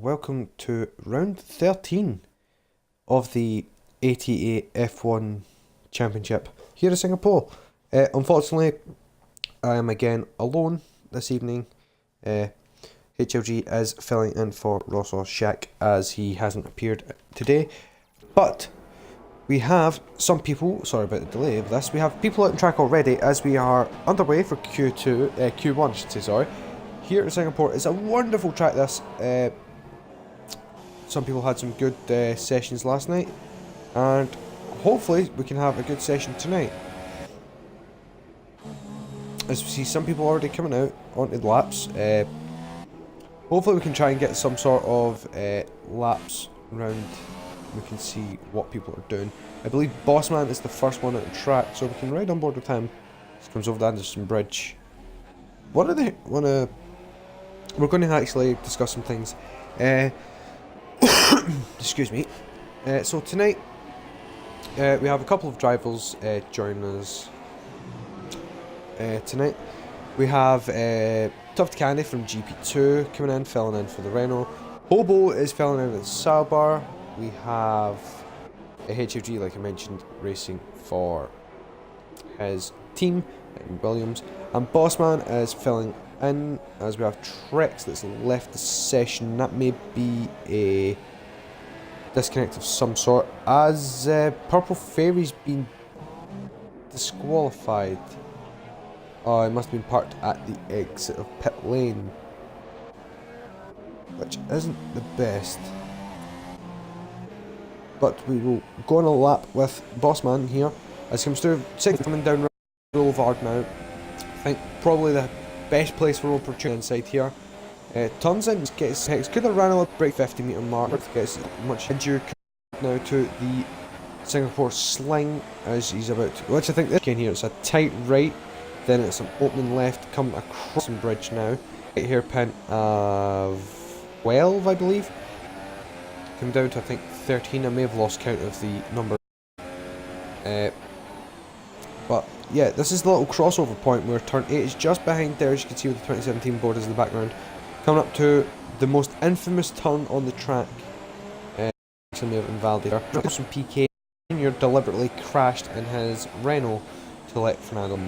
welcome to round 13 of the ATA F1 Championship here in Singapore. Unfortunately, I am again alone this evening. HLG is filling in for Ross Shaq as he hasn't appeared today. But we have some people, sorry about the delay of this, we have people out on track already as we are underway for Q1 I should say, sorry. Here in Singapore, it's a wonderful track this. Some people had some good sessions last night, and hopefully we can have a good session tonight. As we see some people already coming out onto the laps. Hopefully we can try and get some sort of laps round. We can see what people are doing. I believe Bossman is the first one at the track, so we can ride on board with him. He comes over the Anderson Bridge. We're going to actually discuss some things. Excuse me. So tonight we have a couple of drivers joining us. Tonight we have Tuft Candy from GP2 coming in, filling in for the Renault. Hobo is filling in at Sauber. We have HFG, like I mentioned, racing for his team in Williams, and Bossman is filling in as we have Trex that's left the session. That may be a disconnect of some sort, as Purple Fairy's been disqualified. Oh, it must have been parked at the exit of pit lane, which isn't the best. But we will go on a lap with Bossman here as he comes through. Second coming down Boulevard now. I think probably the best place for opportunity inside here. Turns in, gets Hex, could have ran a break 50 metre mark, gets much injured now to the Singapore Sling as he's about to, which I think this again here, it's a tight right, then it's an opening left coming across the bridge now. Right here pin of 12 I believe. Come down to I think 13, I may have lost count of the number. But yeah, this is the little crossover point where turn 8 is just behind there, as you can see with the 2017 board as in the background. Coming up to the most infamous turn on the track. Actually may have invalidated there. Some PK, Junior deliberately crashed in his Renault to let Fernando.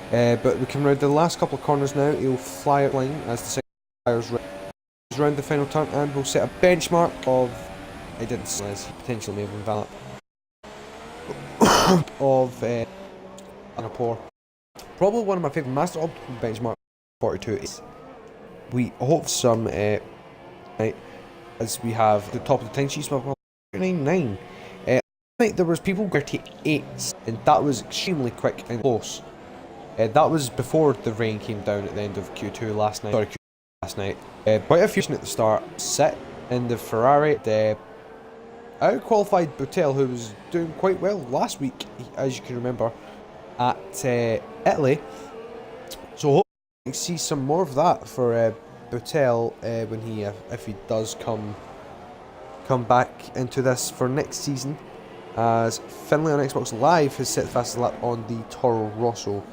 But we come around the last couple of corners now, he'll fly out line as the second tires around the final turn, and we'll set a benchmark of, I didn't say he potentially may have invalidated, of Singapore. Probably one of my favourite Master Optimal benchmark 42 is. We hope some right, as we have the top of the time sheets 99. There was people 38s, and that was extremely quick and close. That was before the rain came down at the end of Q2 last night. Sorry, Q2 last night. Quite a few at the start. Sit in the Ferrari. The out-qualified Buttel, who was doing quite well last week, as you can remember, at Italy. So hopefully we see some more of that for Buttel when he, if he does come back into this for next season. As Finlay on Xbox Live has set the fastest lap on the Toro Rosso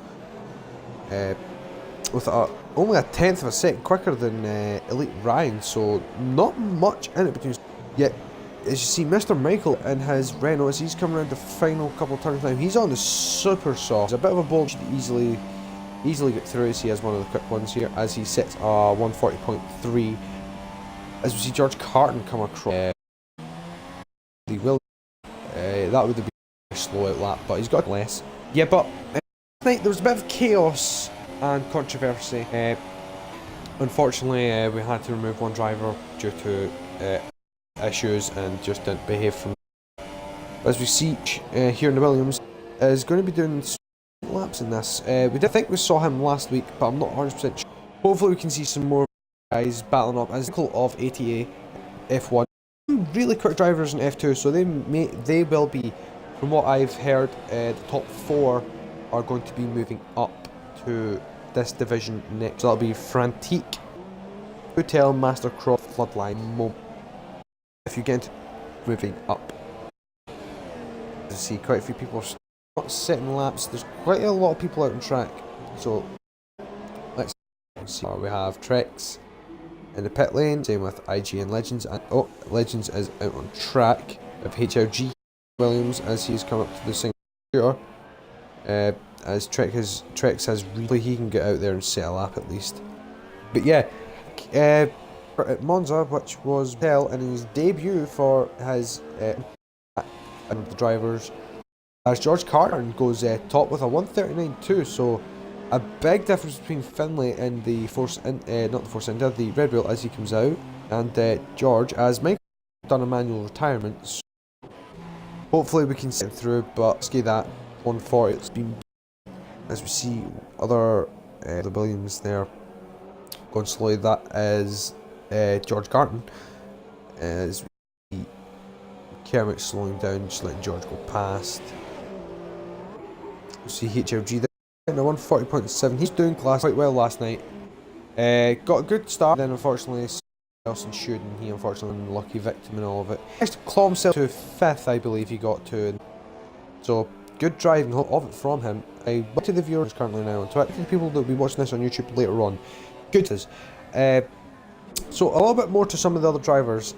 with only a tenth of a second quicker than Elite Ryan, so not much in it between. Yet, as you see, Mr. Michael in his Renault, as he's coming around the final couple of turns now, he's on the super soft. It's a bit of a ball, should easily get through, as he has one of the quick ones here, as he sets 140.3. As we see George Carton come across, he will. That would have been a slow out lap, but he's got less. Yeah, but tonight there was a bit of chaos and controversy. Unfortunately, we had to remove one driver due to issues and just didn't behave from. As we see here in the Williams, is going to be doing laps in this. We did think we saw him last week, but I'm not 100% sure. Hopefully we can see some more guys battling up as of ATA F1. Really quick drivers in F2, so they will be, from what I've heard, the top 4 are going to be moving up to this division next. So that'll be Frantique, Hotel, Mastercroft, Floodline, Mo. If you get moving up, you see quite a few people are not setting laps. There's quite a lot of people out on track. So let's see. We have Trex, in the pit lane. Same with IG and Legends. And Legends is out on track of HRG Williams as he's come up to the single shooter. As Trex has really, he can get out there and set a lap at least. But yeah, at Monza, which was Vettel in his debut for his and the drivers, as George Carlin goes top with a 139.2, so a big difference between Finlay and the the Red Bull as he comes out, and George as Michael done a manual retirement. So hopefully we can sit through, but ski that 140. It's been, as we see other the Williams there going slowly. That is George Carton as we Kermit slowing down, just letting George go past. We see HRG there in a 140.7. He's doing class quite well last night. Got a good start, then unfortunately else ensued, and he unfortunately was an unlucky victim in all of it. Next, claw himself to 5th, I believe he got to. So good driving of it from him. To the viewers currently now on Twitter, to the people that will be watching this on YouTube later on. Good as. So a little bit more to some of the other drivers.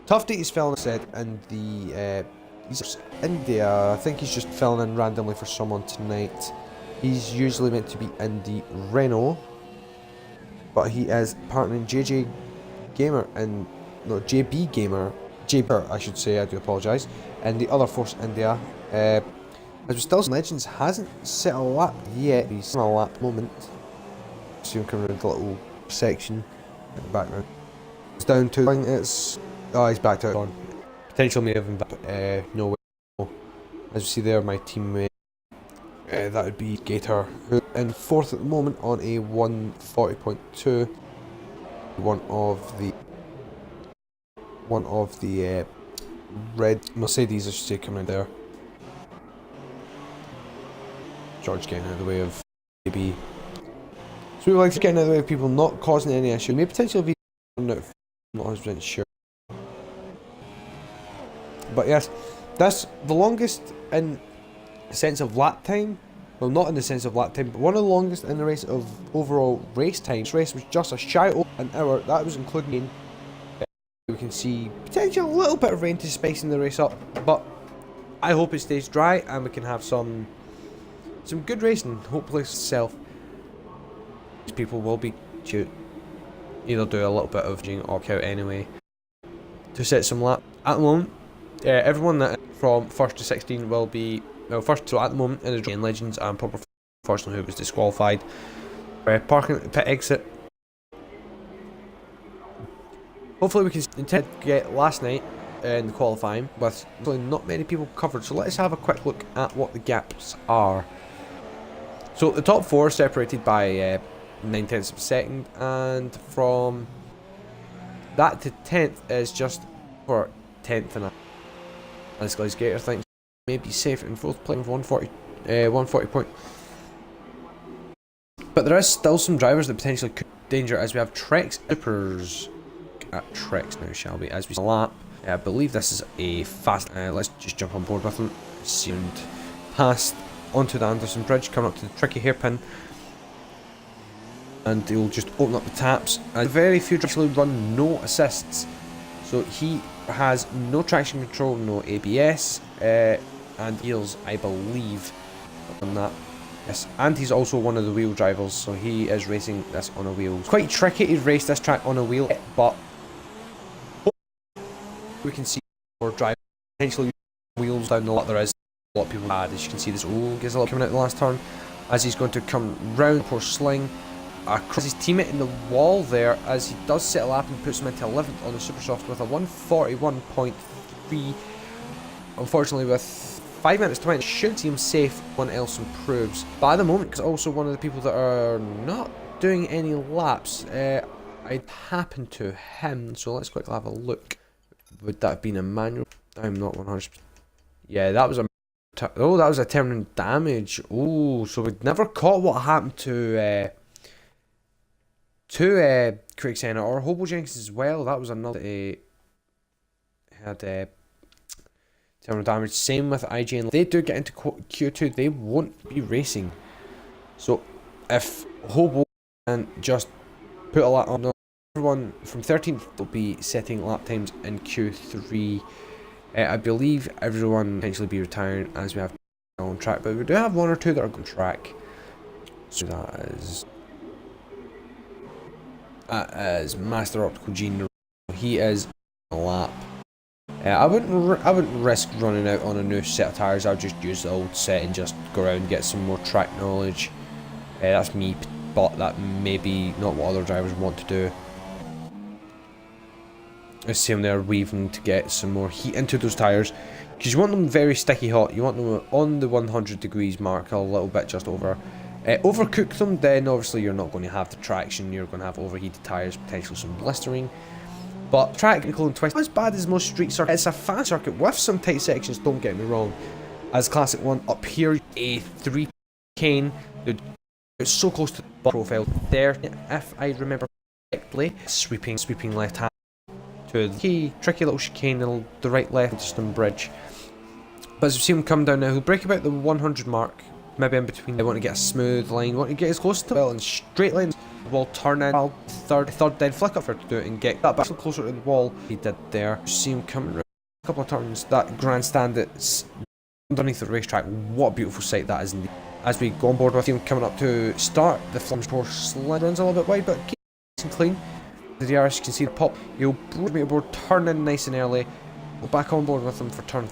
Tough Date is filling said, and the he's India. I think he's just filling in randomly for someone tonight. He's usually meant to be in the Renault, but he is partnering JJ Gamer and no JB Gamer, JB I should say. I do apologise. And the other Force India. As we still see, Legends hasn't set a lap yet. He's in a lap moment. See him coming around the little section in the background. It's down to it's. Oh, he's backed out on. Potential may have been no way. As you see there, my teammate, that would be Gator, who in 4th at the moment on a 140.2. One of the red Mercedes, I should say, coming in there. George getting out of the way of maybe. So we like to get out of the way of people not causing any issue. May potentially be not 100% sure. But yes, that's the longest in the sense of lap time. Well, not in the sense of lap time, but one of the longest in the race of overall race time. This race was just a shy over an hour. That was including rain. We can see potentially a little bit of rain to spicing the race up, but I hope it stays dry and we can have some good racing. Hopefully, people will be either do a little bit of opt out anyway to set some lap. At the moment, everyone that from 1st to 16 will be first. So at the moment in the Legends and Proper, unfortunately, who was disqualified. Parking at the pit exit. Hopefully we can intend to get last night in the qualifying with really not many people covered. So let's have a quick look at what the gaps are. So the top 4 separated by 9/10 of a second, and from that to 10th is just for 10th and a. This guy's Gator thinks maybe safe in 4th place with 140 point. But there is still some drivers that potentially could danger, as we have Trex Supers at Trex now, shall we? As we lap, I believe this is a fast. Let's just jump on board with them. Soon past onto the Anderson Bridge, coming up to the tricky hairpin, and they'll just open up the taps. And very few drivers actually run no assists, so he has no traction control, no ABS, and heels, I believe, on that. Yes, and he's also one of the wheel drivers, so he is racing this on a wheel. It's quite tricky to race this track on a wheel, but we can see more driving potentially wheels down the lot. There is a lot of people bad, as you can see. This gets a lot coming out the last turn as he's going to come round. Poor Sling across his teammate in the wall there, as he does set a lap and puts him into 11th on the Super Soft with a 141.3. Unfortunately, with 5 minutes to win, should seem safe. One else improves, but at the moment, because also one of the people that are not doing any laps, I happen to him. So let's quickly have a look. Would that have been a manual? I'm not 100%. Yeah, that was a. Oh, that was a turn damage. Oh, so we'd never caught what happened to Craig Senna or Hobo Jenkins as well. That was another had terminal damage. Same with IGN. If they do get into Q2, they won't be racing. So if Hobo can just put a lot on everyone from 13th will be setting lap times in Q3. I believe everyone will potentially be retiring as we have on track, but we do have 1 or 2 that are on track. So that is Master Optical Gene. He is on a lap. I wouldn't risk running out on a new set of tyres. I'll just use the old set and just go around and get some more track knowledge. That's me, but that may be not what other drivers want to do. I see them there weaving to get some more heat into those tyres, because you want them very sticky hot. You want them on the 100 degrees mark, a little bit just over. Overcook them, then obviously you're not going to have the traction. You're going to have overheated tyres, potentially some blistering. But track and twist, not as bad as most street circuits. It's a fast circuit with some tight sections, don't get me wrong. As Classic 1 up here, a 3 chicane. It's so close to the profile there, if I remember correctly. Sweeping left hand to the key, tricky little chicane on the right left Eastern Bridge. But as we see him come down now, he'll break about the 100 mark, maybe in between. They want to get a smooth line, want to get as close to the wall and straight line. The wall turn in, third, then flick up for to do it and get that back closer to the wall. He did there. You see him coming around a couple of turns. That grandstand that's underneath the racetrack. What a beautiful sight that is indeed. As we go on board with him coming up to start, the Flumsport slide runs a little bit wide, but keeps nice and clean. The DRS, you can see the pop. He'll bring me aboard, turn in nice and early. Go back on board with him for turn.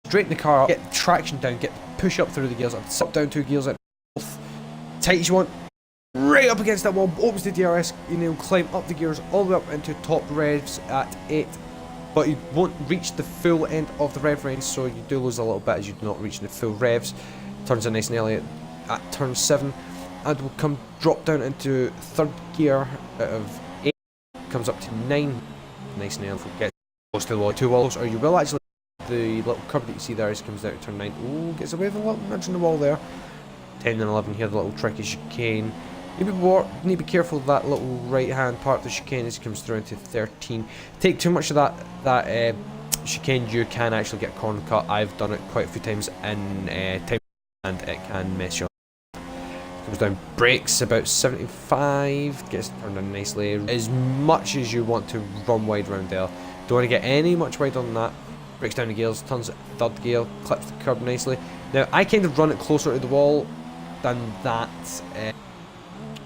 Straighten the car up, get traction down, get the push up through the gears, up down 2 gears, both tight as you want. Right up against that wall, opens the DRS, and he'll climb up the gears all the way up into top revs at 8. But you won't reach the full end of the rev range, so you do lose a little bit as you do not reach the full revs. Turns in nice and early at turn 7, and will come drop down into 3rd gear out of 8, comes up to 9, nice and early, gets close to the wall, 2 walls, or you will actually, the little curve that you see there as he comes down to turn 9, oh, gets away with a little nudge in the wall there. 10 and 11 here, the little tricky chicane. Need to be careful of that little right hand part of the chicane as he comes through into 13. Take too much of that chicane, you can actually get corner cut. I've done it quite a few times in time, and it can mess you up. Comes down, brakes about 75, gets turned in nicely. As much as you want to run wide around there, don't want to get any much wide on that. Breaks down the gears, turns it 3rd gear, clips the curb nicely. Now I kind of run it closer to the wall than that.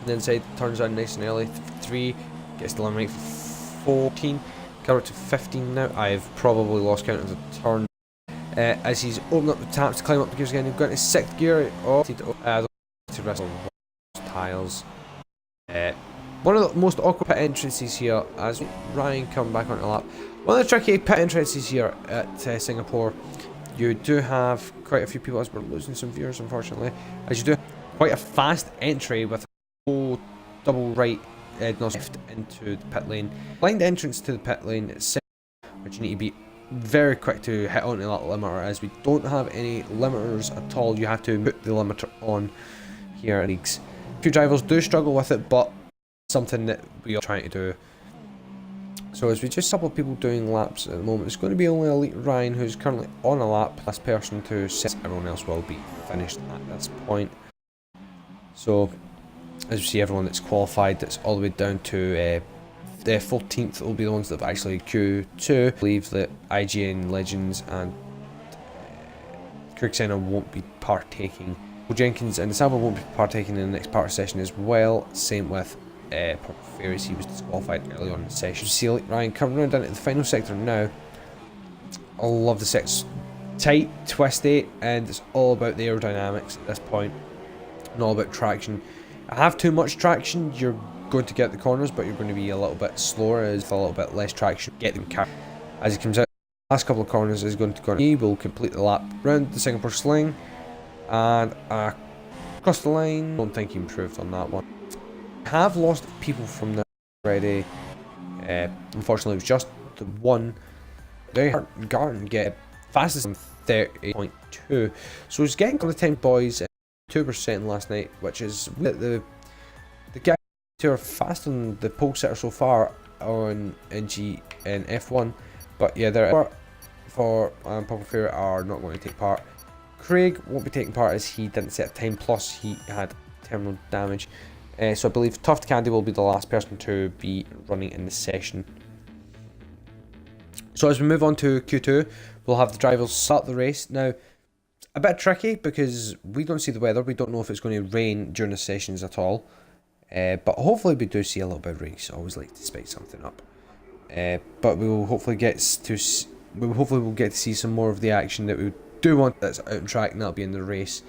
The inside turns down nice and early. 3 gets the line right. 14, cover to 15 now. I've probably lost count of the turn. As he's opening up the taps to climb up the gears again, he's got into 6th gear. Oh, to wrestle tiles. One of the most awkward pit entrances here as Ryan come back onto the lap. One of the tricky pit entrances here at Singapore. You do have quite a few people, as we're losing some viewers unfortunately, as you do quite a fast entry with a double right left into the pit lane. Blind entrance to the pit lane is which you need to be very quick to hit onto that limiter, as we don't have any limiters at all. You have to put the limiter on here at leagues. A few drivers do struggle with it, but something that we are trying to do. So as we just a couple of people doing laps at the moment, it's going to be only Elite Ryan who's currently on a lap. Last person to set, everyone else will be finished at this point. So as you see, everyone that's qualified, that's all the way down to the 14th will be the ones that have actually Q2. I believe that IGN Legends and Kirksena won't be partaking. Jenkins and DeSalvo won't be partaking in the next part of the session as well. Same with Purple Fairies, he was disqualified early on in the session. See Ryan coming around down to the final sector now. I love the sectors. Tight, twisty, and it's all about the aerodynamics at this point. And all about traction. I have too much traction, you're going to get the corners, but you're going to be a little bit slower as a little bit less traction. Get them carried. As he comes out, the last couple of corners is going to go. He will complete the lap round the Singapore Sling and across the line. Don't think he improved on that one. Have lost people from there already. Unfortunately, it was just the one. Garton get fastest on 30.2, so he's getting on the 10 boys 2% last night, which is the guys who are fast on the pole sitter so far on NG and F1. But yeah, they're for Purple Fairy are not going to take part. Craig won't be taking part as he didn't set a time, plus he had terminal damage. So I believe Tuft Candy will be the last person to be running in this session. So as we move on to Q2, we'll have the drivers start the race. Now, a bit tricky because we don't see the weather. We don't know if it's going to rain during the sessions at all. But hopefully we do see a little bit of rain. So I always like to spice something up. But we will hopefully get to see some more of the action that we do want that's out on track, and that'll be in the race.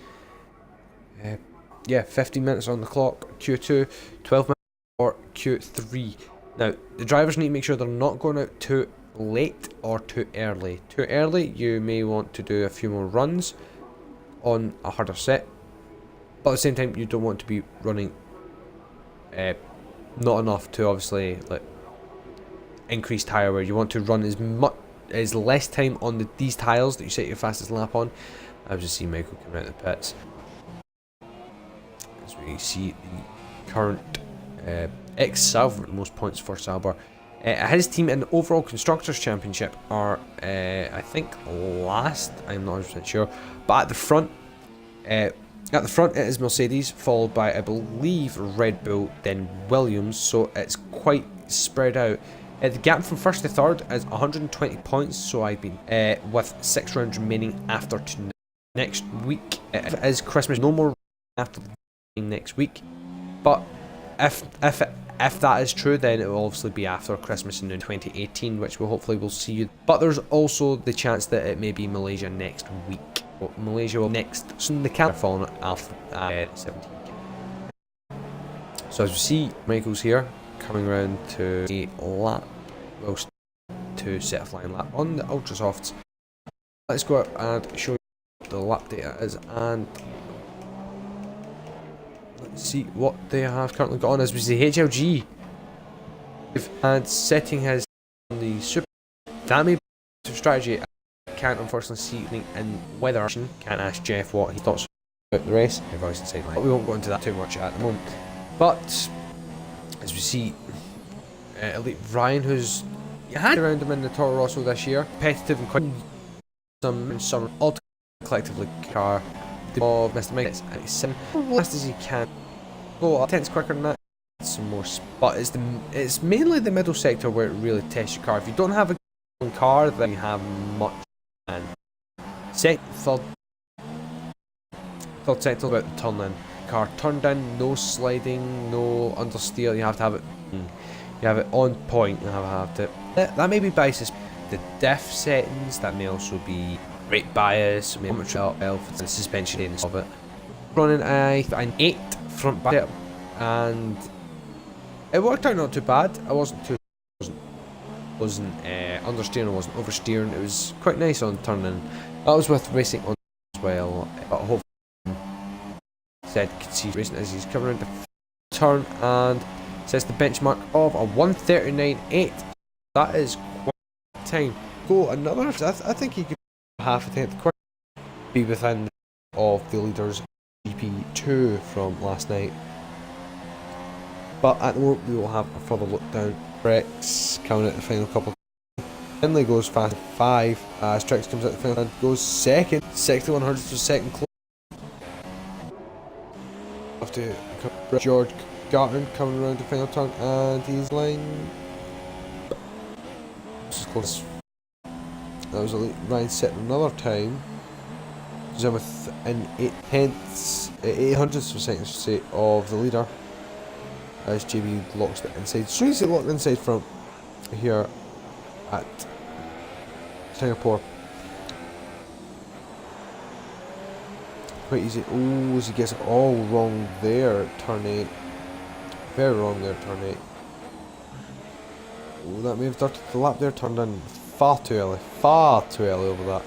Yeah, 15 minutes on the clock, Q2, 12 minutes for Q3. Now, the drivers need to make sure they're not going out too late or too early. Too early, you may want to do a few more runs on a harder set, but at the same time, you don't want to be running not enough to obviously like increase tyre wear. You want to run as less time on these tiles that you set your fastest lap on. I've just seen Michael coming out of the pits. As we see the current ex-Sauber, most points for Sauber. His team in the overall Constructors' Championship are, I think, last. I'm not 100% sure. But at the front it is Mercedes, followed by, I believe, Red Bull, then Williams. So it's quite spread out. The gap from first to third is 120 points. So I've been with 6 rounds remaining after next week. It is Christmas, no more after next week. But if that is true, then it will obviously be after Christmas in 2018, which will hopefully we'll see you. But there's also the chance that it may be Malaysia next week. Well, Malaysia will next. So the camera following Alpha 17. So as you see, Michael's here coming around to a lap, well, to set a flying lap on the Ultra Softs. Let's go out and show you what the lap data is, and let's see what they have currently got on. As we see, HLG and setting his on the super. That may be a strategy. I can't unfortunately see anything in weather. Can't ask Jeff what he thought about the race. But we won't go into that too much at the moment. But as we see, Elite Ryan, who's had around him in the Toro Rosso this year, competitive and quite some all collectively car of Mr. Mike and he's sim as fast as he can. Go 10s quicker than that. Some more, but it's mainly the middle sector where it really tests your car. If you don't have a good car, then you have much. And third sector about the turn in. Car turned in, no sliding, no understeer. You have to have it. You have it on point. You have to. That may be biases. The diff settings. That may also be brake bias. Maybe the suspension of it. Running an 8 front back, and it worked out not too bad. I wasn't understeering, I wasn't oversteering. It was quite nice on turning. That was with racing on as well. But hopefully, said could see racing as he's coming around the turn and sets the benchmark of a 1:39.8. That is quite time. Go another. I think he could half a tenth quick. Be within of the leaders GP2 from last night. But at the moment we will have a further look down. Rex coming at the final couple. Finlay goes fast 5 as Trex comes out the final and goes second. 61 hundredths of a second close. After George Garton coming around the final turn and he's line. This is close. That was Elite Ryan setting another time. He's in within 8 hundredths of a second, I should say, of the leader. As JB locks the inside. So easy locked inside front here at Singapore. Quite easy. Oh, as he gets it all wrong there at turn 8. Very wrong there at turn 8. Oh, that may have dirted the lap there, turned in far too early. Far too early over that.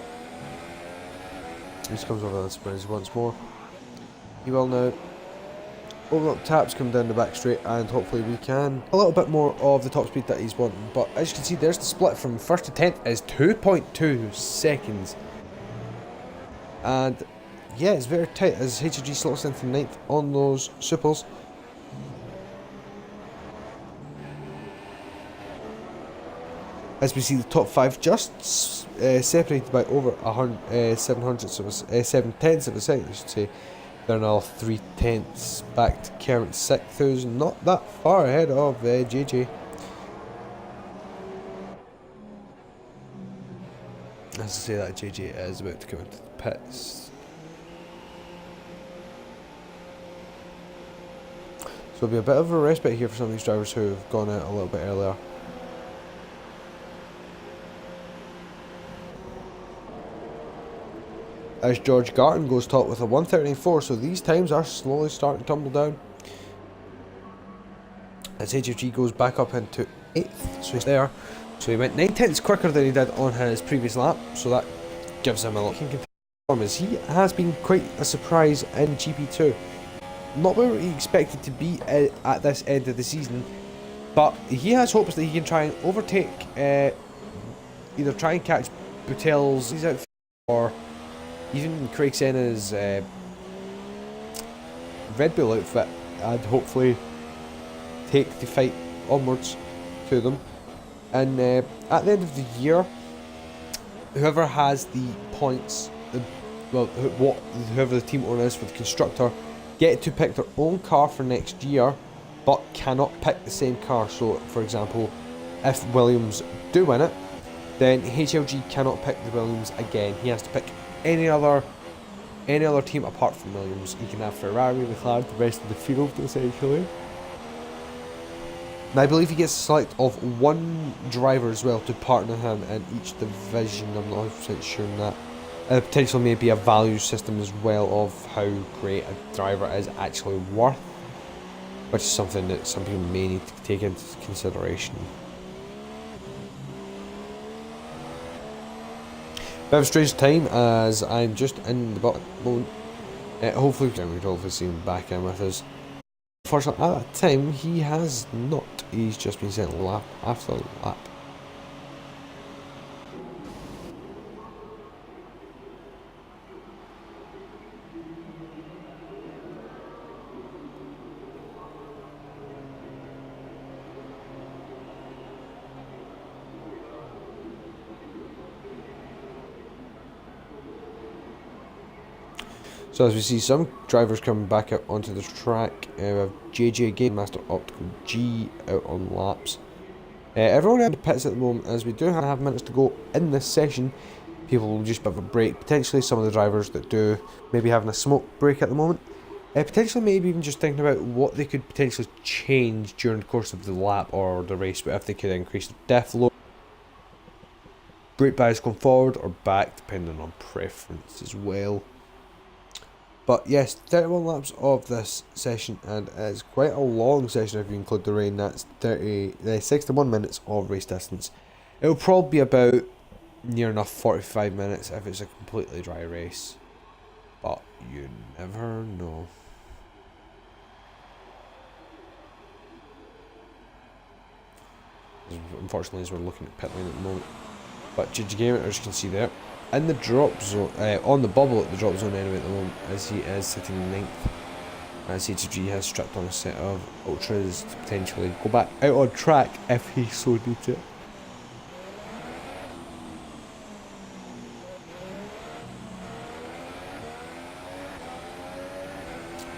He just comes over the springs once more. He will now open up taps, come down the back straight, and hopefully we can a little bit more of the top speed that he's wanting. But as you can see, there's the split from 1st to 10th is 2.2 seconds. And yeah, it's very tight as HG slots into 9th on those supers. As we see the top 5 just separated by over 7 tenths of a second, I should say. They're now 3/10 back to Kermit 6,000. Not that far ahead of JJ. As I say that, JJ is about to come into the pits. So it'll be a bit of a respite here for some of these drivers who have gone out a little bit earlier. As George Garton goes top with a 1:39.4, so these times are slowly starting to tumble down. As HFG goes back up into 8th, so he's there. So he went 9/10 quicker than he did on his previous lap, so that gives him a look. He has been quite a surprise in GP2. Not where he expected to be at this end of the season, but he has hopes that he can try and overtake, either try and catch Buttel's outfit, or even Craig Senna's Red Bull outfit, and hopefully take the fight onwards to them. And at the end of the year, whoever has the points, whoever the team owner is for the constructor, get to pick their own car for next year, but cannot pick the same car. So, for example, if Williams do win it, then HLG cannot pick the Williams again. He has to pick any other team apart from Williams. He can have Ferrari, McLaren, the rest of the field essentially. And I believe he gets a select of one driver as well to partner him in each division. I'm not 100% sure on that. Potentially maybe a value system as well of how great a driver is actually worth, which is something that some people may need to take into consideration. Bit of a strange time as I'm just in the bottom moment. Hopefully we'd see him back in with us. Unfortunately, at that time, he has not. He's just been sent lap after lap. So as we see some drivers coming back out onto the track, we have JJ again, Master Optical G out on laps. Everyone in the pits at the moment, as we do have minutes to go in this session. People will just have a break. Potentially some of the drivers that do maybe having a smoke break at the moment. Potentially maybe even just thinking about what they could potentially change during the course of the lap or the race, but if they could increase the depth load. Brake bias going forward or back, depending on preference as well. But yes, 31 laps of this session, and it's quite a long session if you include the rain. That's 61 minutes of race distance. It'll probably be about near enough 45 minutes if it's a completely dry race. But you never know. Unfortunately, as we're looking at pit lane at the moment. But GG Gamer, as you can see there, in the drop zone, on the bubble at the drop zone anyway at the moment, as he is sitting 9th, as HG has strapped on a set of ultras to potentially go back out on track if he so needs it.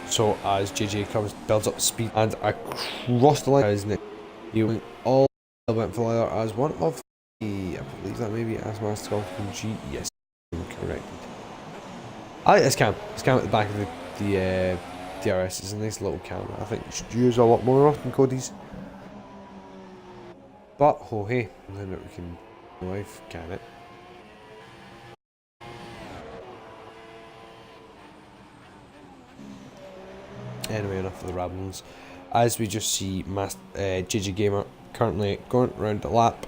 So as JJ builds up speed and across the line, isn't it? He went all went for leather as one of the, I believe that maybe as Master G. Yes, I'm correct. I like this cam. This cam at the back of the DRS is a nice little camera. I think you should use a lot more often, Cody's. But oh hey, then we can live, can it? Anyway, enough of the ramblings. As we just see JJ Gamer currently going around the lap.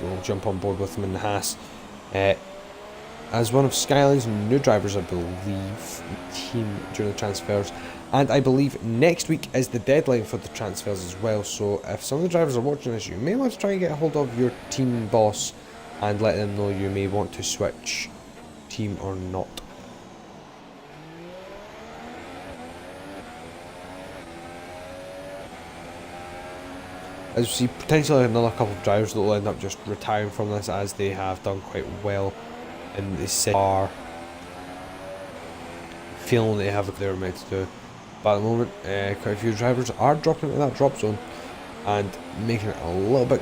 We'll jump on board with him in the Haas. As one of Skyline's new drivers, I believe, team during the transfers. And I believe next week is the deadline for the transfers as well. So if some of the drivers are watching this, you may want to try and get a hold of your team boss and let them know you may want to switch team or not. As we see, potentially another couple of drivers that will end up just retiring from this, as they have done quite well in the car feeling they have what they were meant to do. But at the moment, quite a few drivers are dropping into that drop zone and making it a little bit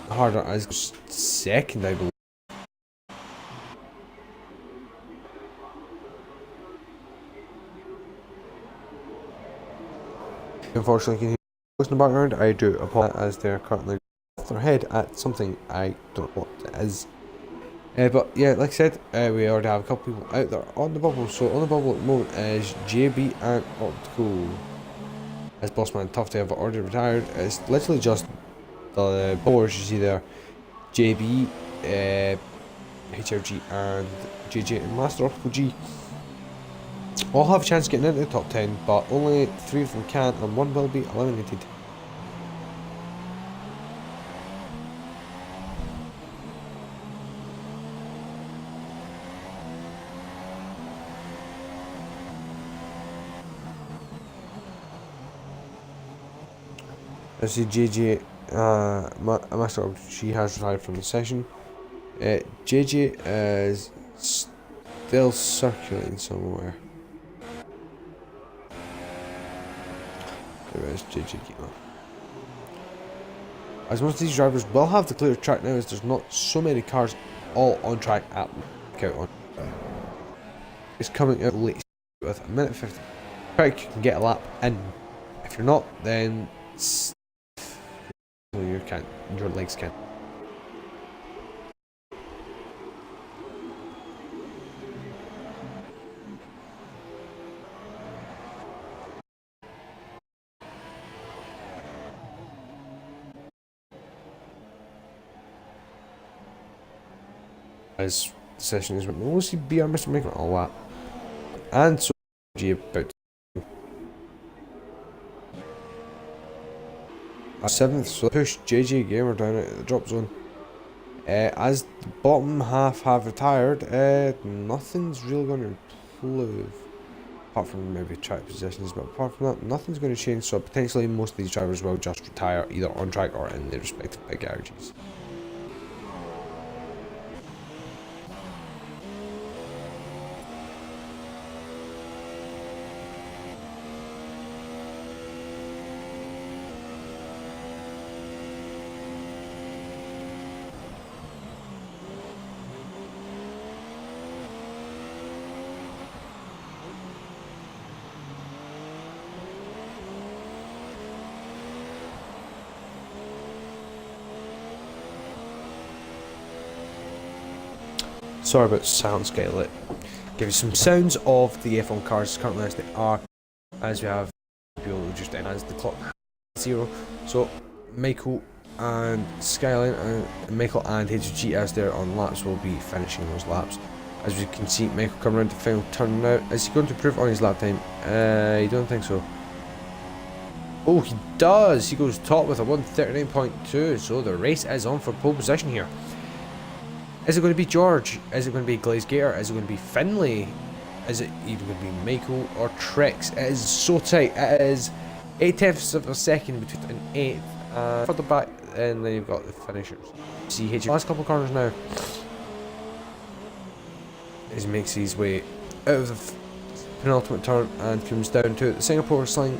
harder as second, I believe. Unfortunately, can you hear in the background? I do apologize as they're currently off their head at something I don't know what it is. But yeah, like I said, we already have a couple people out there on the bubble. So on the bubble at the moment is JB and Optical. As Bossman Tufty have already retired. It's literally just the bowlers you see there. JB, HRG and JJ and Master Optical G all have a chance of getting into the top 10, but only 3 of them can and 1 will be eliminated. I see JJ, Master Optical G has retired from the session. JJ is still circulating somewhere. There is JJ Gamer. As most of these drivers will have the clear track now, as there's not so many cars all on track at count on. It's coming out late with a minute 50. Quick, you can get a lap in. If you're not, then your legs can't. As the session is written, we'll see BR Mr. making a lap. And so G about 7th, so push JJ Gamer down at the drop zone. As the bottom half have retired, nothing's really going to improve. Apart from maybe track positions, but apart from that, nothing's going to change, so potentially most of these drivers will just retire either on track or in their respective big garages. Sorry about sound scale it. Give you some sounds of the F1 cars currently as they are, as we have people just in as the clock 0. So Michael and Skyline and Michael and HG as they're on laps will be finishing those laps. As we can see, Michael coming around the final turn now. Is he going to improve on his lap time? I don't think so. Oh, he does! He goes top with a 1:39.2, so the race is on for pole position here. Is it going to be George? Is it going to be Glaze Gator? Is it going to be Finlay? Is it even going to be Michael or Trex? It is so tight. It is 8/10 of a second between an 8th and further back, and then you've got the finishers. CH last couple of corners now. As he makes his way out of the penultimate turn and comes down to the Singapore sling,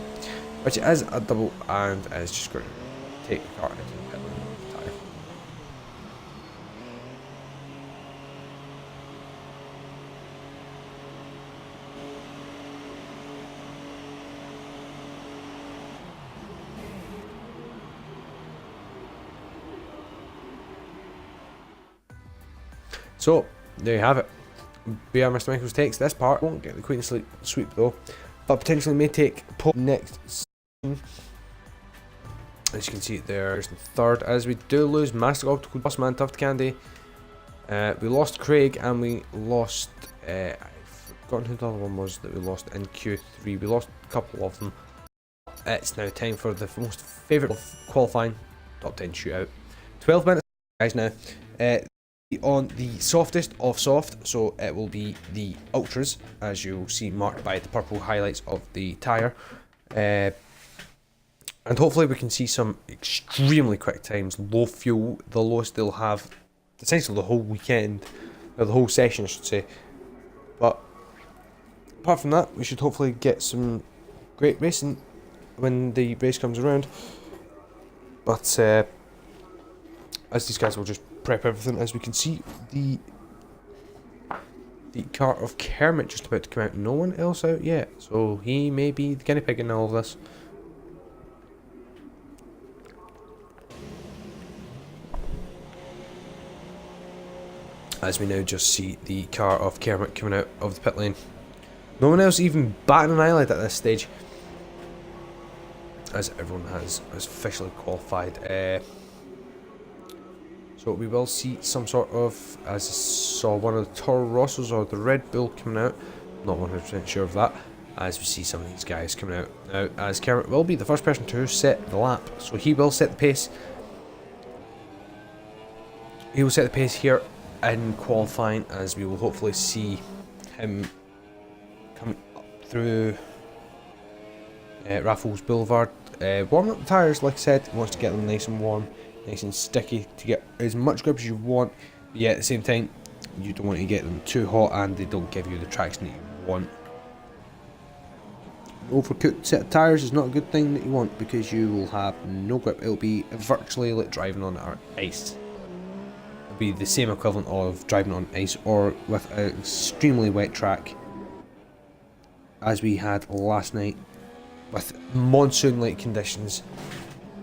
which is a double and is just going to take the car into the pit lane. So, there you have it. BR Mr. Michaels takes this part. Won't get the Queen sweep though, but potentially may take pole next season. As you can see there's the third, as we do lose Master Optical, Bossman Tufty Candy. We lost Craig and we lost, I've forgotten who the other one was that we lost in Q3. We lost a couple of them. It's now time for the most favourite of qualifying, top 10 shootout. 12 minutes guys now. On the softest of soft, so it will be the ultras, as you'll see marked by the purple highlights of the tyre, and hopefully we can see some extremely quick times, low fuel, the lowest they'll have essentially the whole weekend, or the whole session I should say. But apart from that, we should hopefully get some great racing when the race comes around. But as these guys will just prep everything, as we can see, the car of Kermit just about to come out. No one else out yet, so he may be the guinea pig in all of this. As we now just see the car of Kermit coming out of the pit lane. No one else even batting an eyelid at this stage, as everyone has officially qualified. So we will see some sort of, as I saw one of the Toro Rossos or the Red Bull coming out, not 100% sure of that, as we see some of these guys coming out. Now, as Kermit will be the first person to set the lap, so he will set the pace. He will set the pace here in qualifying, as we will hopefully see him coming up through Raffles Boulevard. Warming up the tyres, like I said, he wants to get them nice and warm, nice and sticky to get as much grip as you want, but yet at the same time you don't want to get them too hot and they don't give you the traction that you want. An overcooked set of tyres is not a good thing that you want, because you will have no grip. It will be virtually like driving on ice. It'll be the same equivalent of driving on ice or with an extremely wet track, as we had last night with monsoon-like conditions.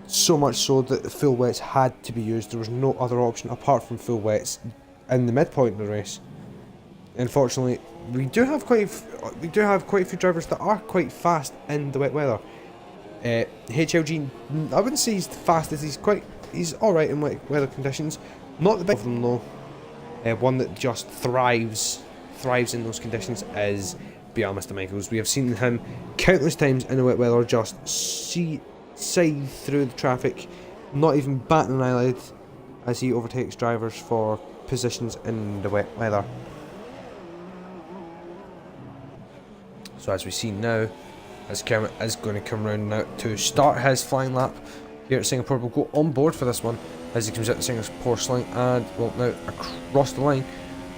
So much so that the full wets had to be used. There was no other option apart from full wets in the midpoint of the race. Unfortunately, we do have quite a few drivers that are quite fast in the wet weather. HLG, I wouldn't say he's the fastest. He's all right in wet weather conditions. Not the best of them though. One that just thrives in those conditions is BR Mr. Michaels. We have seen him countless times in the wet weather just scythe through the traffic, not even batting an eyelid, as he overtakes drivers for positions in the wet weather. So as we see now, as Kermit is going to come around now to start his flying lap here at Singapore, we'll go on board for this one as he comes out the Singapore Sling and will now across the line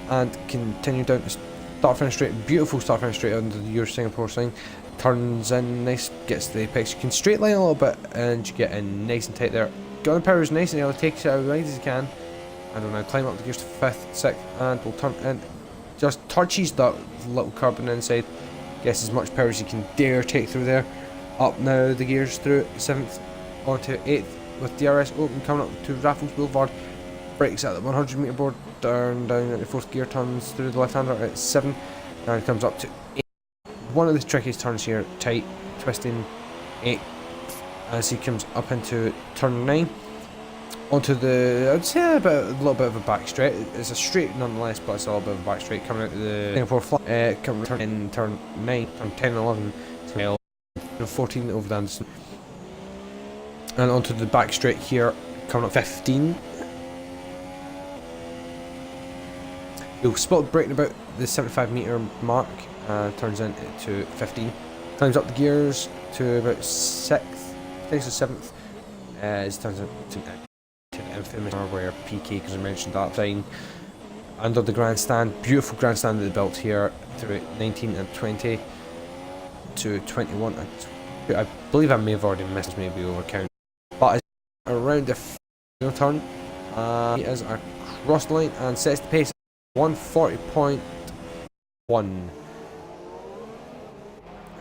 and continue down to start finish straight. Beautiful start finish straight under your Singapore Sling. Turns in nice, gets to the apex. You can straight line a little bit and you get in nice and tight there. Got the power is nice and he'll take it out as wide as he can. And will now climb up the gears to 5th, 6th, and will turn in. Just touches that little curb on the inside. Gets as much power as you can dare take through there. Up now the gears through 7th onto 8th with DRS open, coming up to Raffles Boulevard. Brakes at the 100 metre board, down at the 4th gear, turns through the left hander at 7, and comes up to 8. One of the trickiest turns here, tight, twisting 8 as he comes up into turn 9. Onto the, I'd say a little bit of a back straight. It's a straight nonetheless, but it's a little bit of a back straight coming out of the Singapore flat. Coming turn in turn 9, turn 10 and 11, 12, 14 over the Anderson. And onto the back straight here, coming up 15. He'll spot braking about the 75 metre mark and turns into 15. Climbs up the gears to about 6th, takes the 7th, as turns into the infamous where PK, because I mentioned that thing. Under the grandstand, beautiful grandstand that they built here through 19 and 20 to 21. I believe I may have already missed maybe over count. But it's around the final turn, he is across the line and sets the pace. 140.1.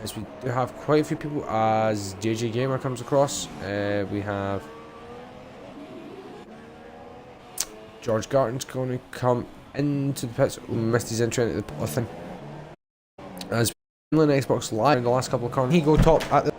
As we do have quite a few people as JJ Gamer comes across. We have George Garton's going to come into the pits. Missed his entry into the thing. As on Xbox Live in the last couple of corners, he go top at the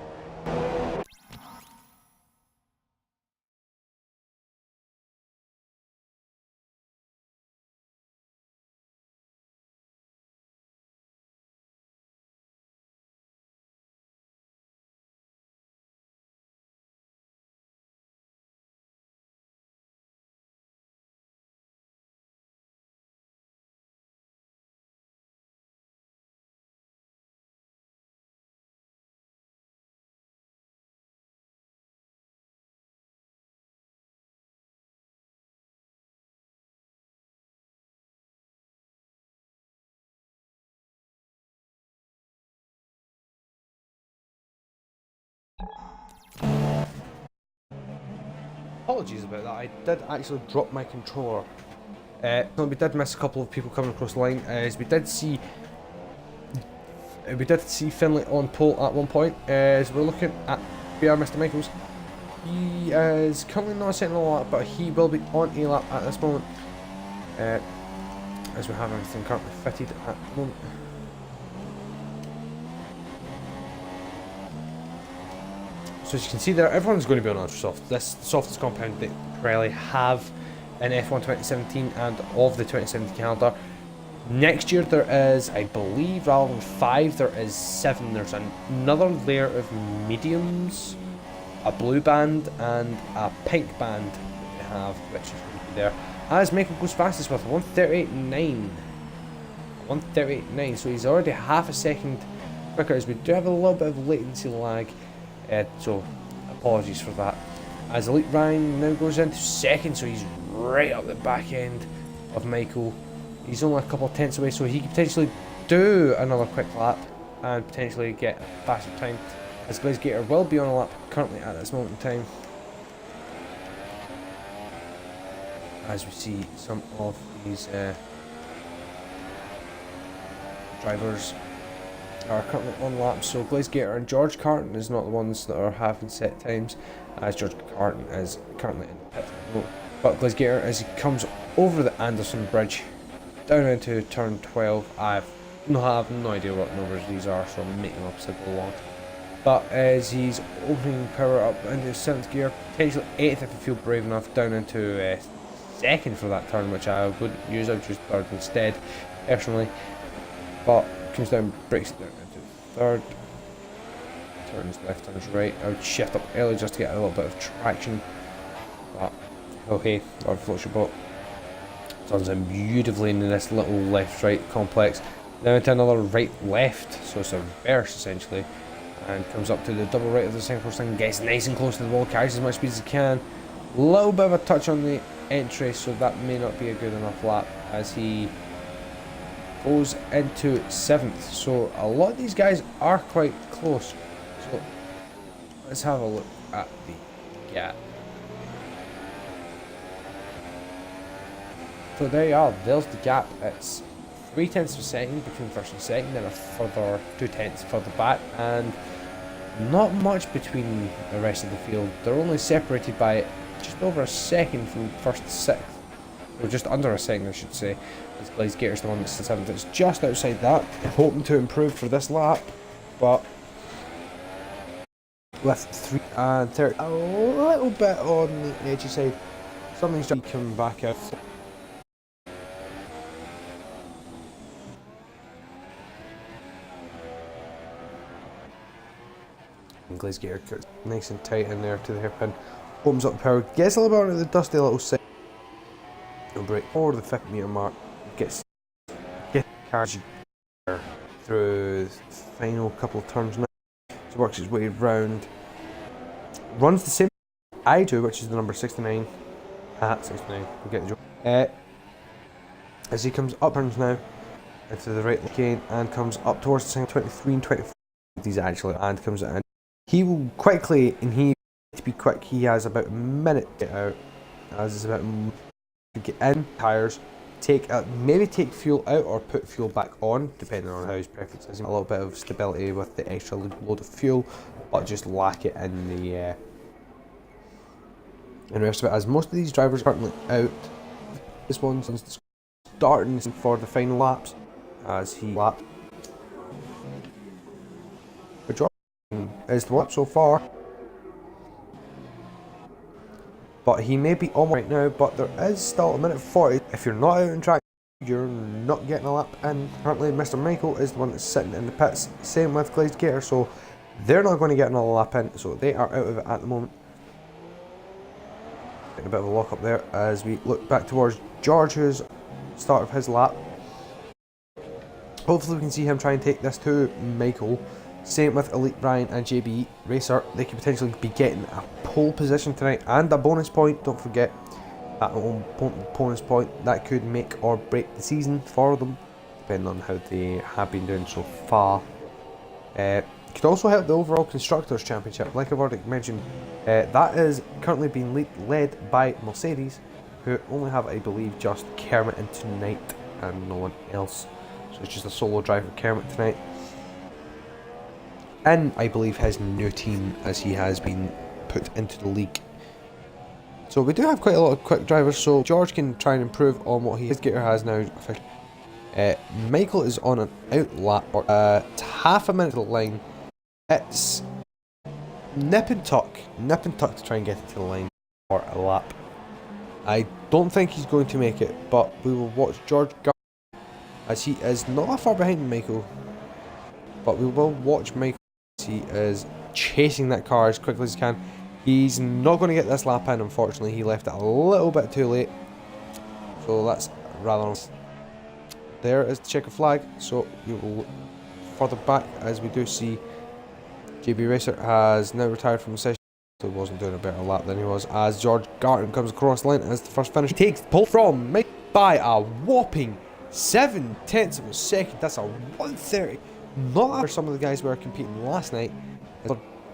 apologies about that. I did actually drop my controller. So we did miss a couple of people coming across the line, as we did see Finlay on pole at one point. As we're looking at Mr. Michaels, he is currently not setting a lap, but he will be on a lap at this moment. As we have everything currently fitted at the moment. So as you can see there, everyone's going to be on Ultrasoft. This softest compound that Pirelli have in F1 2017 and of the 2017 calendar. Next year there is, I believe, rather than 5, there is 7. There's another layer of mediums, a blue band and a pink band that they have, which is going to be there. As Michael goes fastest with 138.9. 138.9, so he's already half a second quicker, as we do have a little bit of latency lag. So apologies for that. As Elite Ryan now goes into second, so he's right up the back end of Michael. He's only a couple of tenths away, so he could potentially do another quick lap and potentially get a faster time, as Glazegator will be on a lap currently at this moment in time. As we see some of these drivers are currently on laps, so Glazegator and George Carton is not the ones that are having set times, as George Carton is currently in the pit. But Glazegator, as he comes over the Anderson Bridge down into turn 12, I have no idea what numbers these are, so I'm making them up as I go along. But as he's opening power up into 7th gear, potentially 8th if I feel brave enough, down into 2nd for that turn, which I would use. I would choose 3rd instead, personally. But comes down, breaks it down into 3rd. Turns left, turns right. I would shift up early just to get a little bit of traction. But oh hey, Lord floats your boat. Turns in beautifully into this little left-right complex. Now into another right-left, so it's a reverse essentially. And comes up to the double right of the second course and gets nice and close to the wall, carries as much speed as he can. Little bit of a touch on the entry, so that may not be a good enough lap, as he goes into 7th. So a lot of these guys are quite close. So let's have a look at the gap. So there you are, there's the gap. It's 3 tenths of a second between first and second, then a further 2 tenths further back, and not much between the rest of the field. They're only separated by just over a second from first to 6th, or just under a second I should say, as Glazegator's the one that's the 7th. It's just outside that, hoping to improve for this lap, but with 3 and 30, a little bit on the edgy side. Something's just coming back out. Glazegator nice and tight in there to the hairpin, opens up the power, gets a little bit onto the dusty little side, no break over the 50 metre mark, gets carried through the final couple of turns now, so works his way round, runs the same I do, which is the number 69, 69, we get the joke, as he comes up turns now, into the right again, and comes up towards the second 23 and 24, these actually, and comes in. He will quickly, and he to be quick, he has about a minute to get out, as it's about to get in tyres, maybe take fuel out or put fuel back on, depending on how his preference is. A little bit of stability with the extra load of fuel, but just lack it in the rest of it, as most of these drivers are currently out. This one's starting for the final laps, as he lapped. Is the lap so far, but he may be on right now, but there is still a minute 40. If you're not out on track, you're not getting a lap in. Currently Mr. Michael is the one that's sitting in the pits, same with Glazegator, so they're not going to get another lap in, so they are out of it at the moment. Getting a bit of a lock up there as we look back towards George, who's start of his lap. Hopefully we can see him try and take this to Michael. Same with Elite Brian and JB Racer. They could potentially be getting a pole position tonight and a bonus point. Don't forget that bonus point that could make or break the season for them, depending on how they have been doing so far. Could also help the overall Constructors' Championship. Like I've already mentioned, that is currently being led by Mercedes, who only have, I believe, just Kermit in tonight and no one else. So it's just a solo drive for Kermit tonight. And I believe his new team, as he has been put into the league. So we do have quite a lot of quick drivers, so George can try and improve on what his Gator has now. Michael is on an out lap, it's half a minute to the line. It's nip and tuck to try and get it to the line for a lap. I don't think he's going to make it, but we will watch George Garden, as he is not that far behind Michael. But we will watch Michael as he is chasing that car as quickly as he can. He's not going to get this lap in, unfortunately. He left it a little bit too late. So that's rather nice. There is the checker flag. So we will look further back as we do see JB Racer has now retired from the session. So he wasn't doing a better lap than he was, as George Garton comes across the line as the first finish. He takes the pole from Mike by a whopping 7/10 of a second. That's a 1:30. Not after some of the guys were competing last night.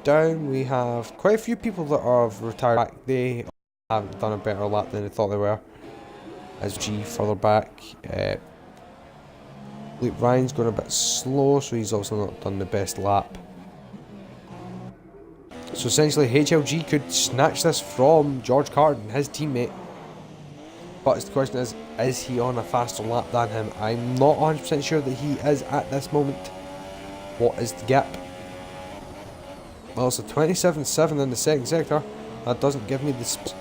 Down we have quite a few people that have retired back. They haven't done a better lap than they thought they were. As G further back, Luke Ryan's going a bit slow, so he's also not done the best lap. So essentially HLG could snatch this from George Carden, his teammate. But the question is he on a faster lap than him? I'm not 100% sure that he is at this moment. What is the gap? Well, it's a 27.7 in the second sector. That doesn't give me the space.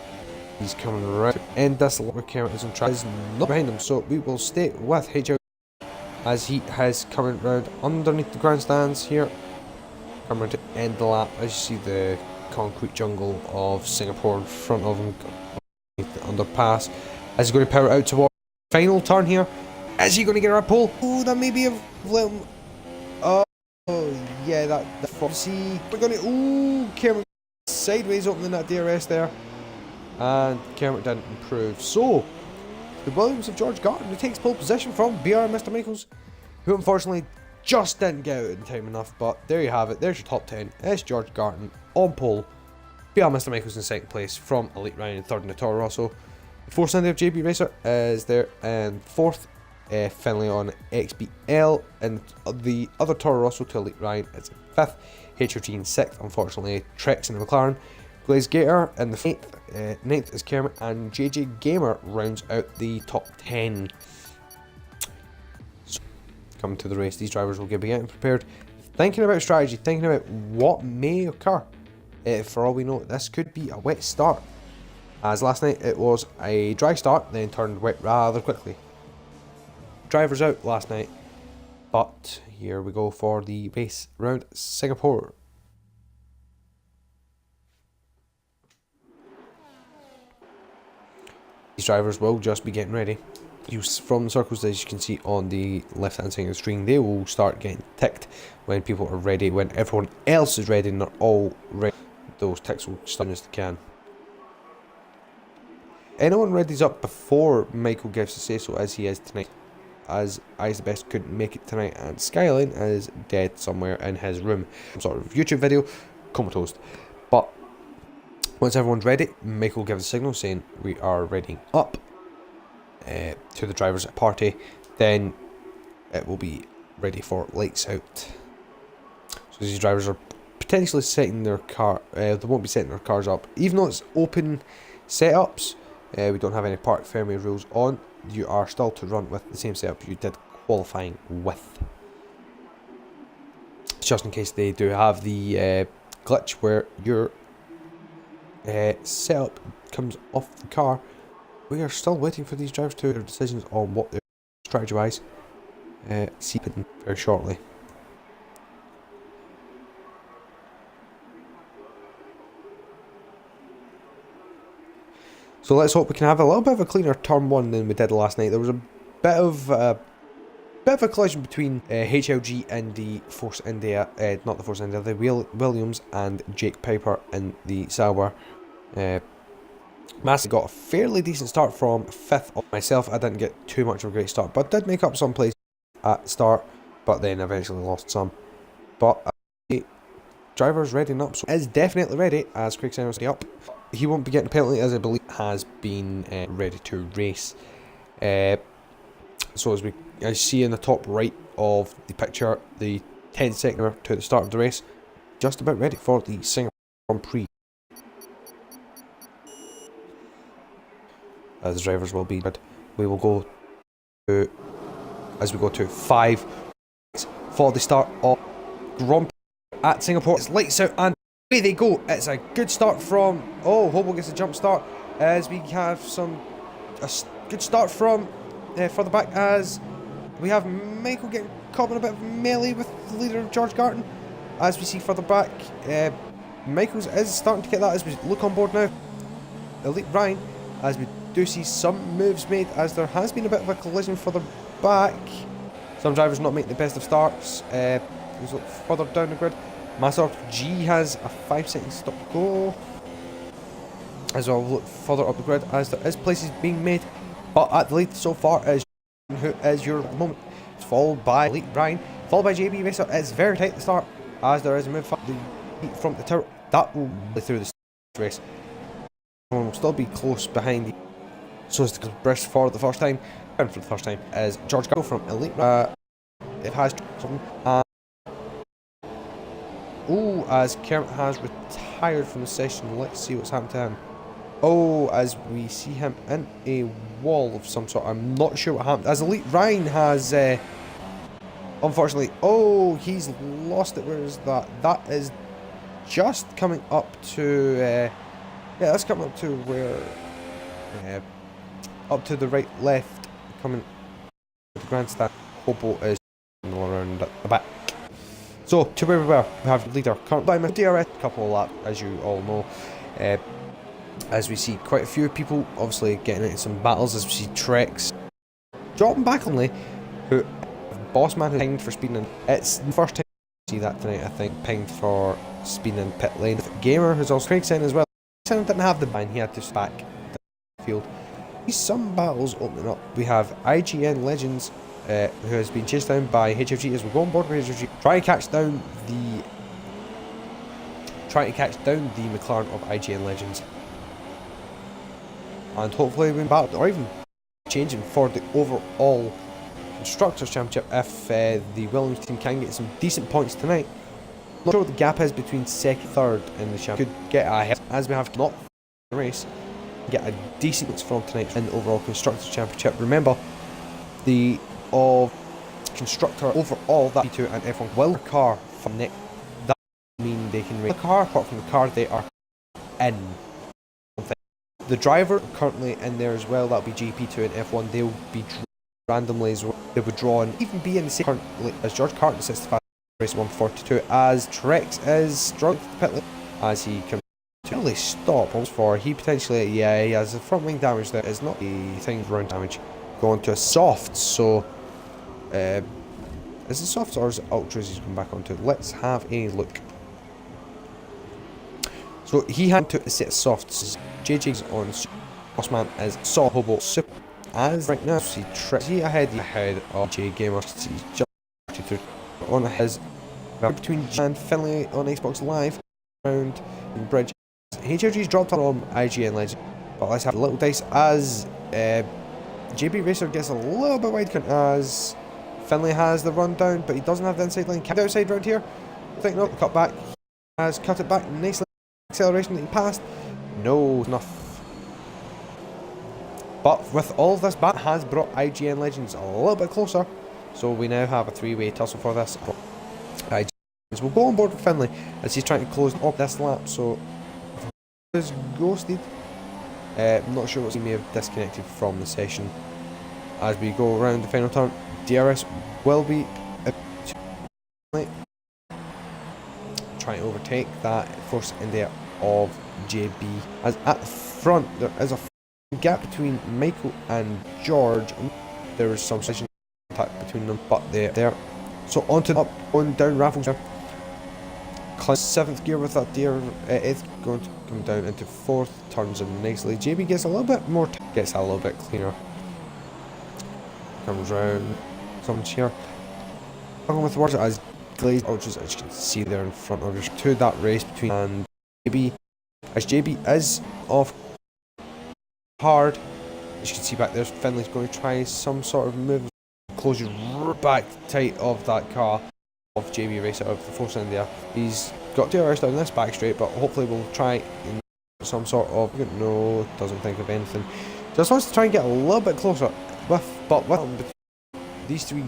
He's coming around to end this lap with Kermit is on track. Is not behind him, so we will stay with HLG as he has coming around underneath the grandstands here. Coming to end the lap as you see the concrete jungle of Singapore in front of him underneath the underpass. As he's going to power out towards the final turn here. Is he going to get a pole? Oh, that may be a little. Oh yeah, that see we're gonna Kermit sideways opening that DRS there. And Kermit didn't improve. So the Williams of George Garton, who takes pole position from BR Mr. Michaels, who unfortunately just didn't get out in time enough, but there you have it. There's your top 10. It's George Garton on pole. BR Mr. Michaels in second place from Elite Ryan in third in the Toro Rosso. The fourth Sunday of JB Racer is there in fourth. Finley on XBL, and the other Toro Rosso to Elite Ryan is in fifth. HRG in sixth, unfortunately. Trex in the McLaren. Glaze Gator in the eighth. Ninth is Kermit, and JJ Gamer rounds out the top 10. So, coming to the race, these drivers will be getting prepared, thinking about strategy, thinking about what may occur. For all we know, this could be a wet start, as last night it was a dry start, then turned wet rather quickly. Drivers out last night, but here we go for the race round Singapore. These drivers will just be getting ready. From the circles, as you can see on the left hand side of the screen, they will start getting ticked when people are ready, when everyone else is ready and they're all ready. Those ticks will start as they can. Anyone readies up before Michael gives a say so, as he is tonight, as Eyes the Best couldn't make it tonight, and Skyline is dead somewhere in his room. Some sort of YouTube video, comatose. But once everyone's ready, Michael gives a signal saying we are readying up to the drivers at party. Then it will be ready for lights out. So these drivers are potentially setting their car. They won't be setting their cars up, even though it's open setups. We don't have any park Fermi rules on. You are still to run with the same setup you did qualifying with. Just in case they do have the glitch where your setup comes off the car. We are still waiting for these drivers to make their decisions on what they're strategy wise. See it very shortly. So let's hope we can have a little bit of a cleaner turn one than we did last night. There was a bit of a collision between HLG and the Force India, not the Force India, the Williams and Jake Piper in the Sauber. Massey got a fairly decent start from 5th. Myself, I didn't get too much of a great start, but did make up some places at the start, but then eventually lost some. But driver's readying up, so is definitely ready as Craig Senna's up. He won't be getting a penalty as I believe has been ready to race. So as I see in the top right of the picture, the 10 second to the start of the race, just about ready for the Singapore Grand Prix. As the drivers will be, we will go to, as we go to 5 for the start of Grand Prix at Singapore. It's lights out and away they go. It's a good start from, Hobo gets a jump start as we have a good start from further back as we have Michael getting caught in a bit of melee with the leader of George Garton. As we see further back, Michaels is starting to get that as we look on board now. Elite Ryan, as we do see some moves made as there has been a bit of a collision further back. Some drivers not making the best of starts. Further down the grid, Master G has a 5 second stop to go. As well, look further up the grid as there is places being made, but at the lead so far is who is your at the moment. It's followed by Elite Ryan, followed by JB Racer. It's very tight at the start as there is a move from the tower that will be through the race. Will still be close behind. So as the burst for the first time, and for the first time is George Garton from Elite. It has something. As Kermit has retired from the session, let's see what's happened to him. As we see him in a wall of some sort. I'm not sure what happened. As Elite Ryan has, unfortunately, he's lost it. Where is that? That is just coming up to, yeah, that's coming up to where, up to the right, left, coming to the grandstand. Hobo is around at the back. So, to where we were, we have leader current by my DRS, couple of laps, as you all know. As we see quite a few people obviously getting into some battles, as we see Trex dropping back only, who Bossman has pinged for speeding in. It's the first time we see that tonight, I think, pinged for speeding in pit lane. Gamer, who's also Craig Sen as well. Sen didn't have the ban, he had to back the field. Some battles opening up. We have IGN Legends, who has been chased down by HFG as we go on board with HFG. Trying to catch down the McLaren of IGN Legends. And hopefully win battle, or even changing for the overall Constructors Championship if the Williams team can get some decent points tonight. Not sure what the gap is between second, third in the championship. Could get ahead as we have not the race. Get a decent from tonight in the overall Constructors Championship. Remember, the constructor overall that P2 and F1 will car from next. That mean they can race the car. Apart from the car, they are in. The driver currently in there as well. That'll be GP2 and F1. They'll be randomly as well. They would draw and even be in the same currently as George Carton 65 race 142 as Trex is struggling to pit lane as he comes to really stop almost for he potentially he has a front wing damage that is not the thing round damage going to a soft. So is it soft or is it ultras he's come back onto? Let's have a look. So he had to a set of softs. JJ's on Bossman is Saw Hobo Super as right now see Trick he ahead of J Gamer. He's just on his between and Finley on Xbox Live round and bridge. HRG's dropped on IGN Legend, but let's have a little dice as JB Racer gets a little bit wide as Finley has the run down, but he doesn't have the inside line. Can outside round here? I think not. Cut back. Has cut it back nicely. Acceleration that he passed. No, enough. But with all of this, that has brought IGN Legends a little bit closer. So we now have a three-way tussle for this. IGN will go on board with Finley as he's trying to close up this lap. So is ghosted. I'm not sure what he may have disconnected from the session. As we go around the final turn, DRS will be trying to overtake that force in there of JB. As at the front there is a gap between Michael and George. There is some session attack between them, but they're there. So onto up, on down Raffles. Climb 7th gear with that deer. It's going to come down into 4th, turns in nicely. JB gets a little bit more, gets a little bit cleaner. Comes round, someone's here. Along with words as glazed ultras, as you can see there in front of you, to that race between and JB. As JB is off hard, as you can see back there, Finley's going to try some sort of move, closes back tight of that car of JB Racer of the force in there. He's got DRS down this back straight, but hopefully we'll try in some sort of, no, doesn't think of anything. Just wants to try and get a little bit closer with these three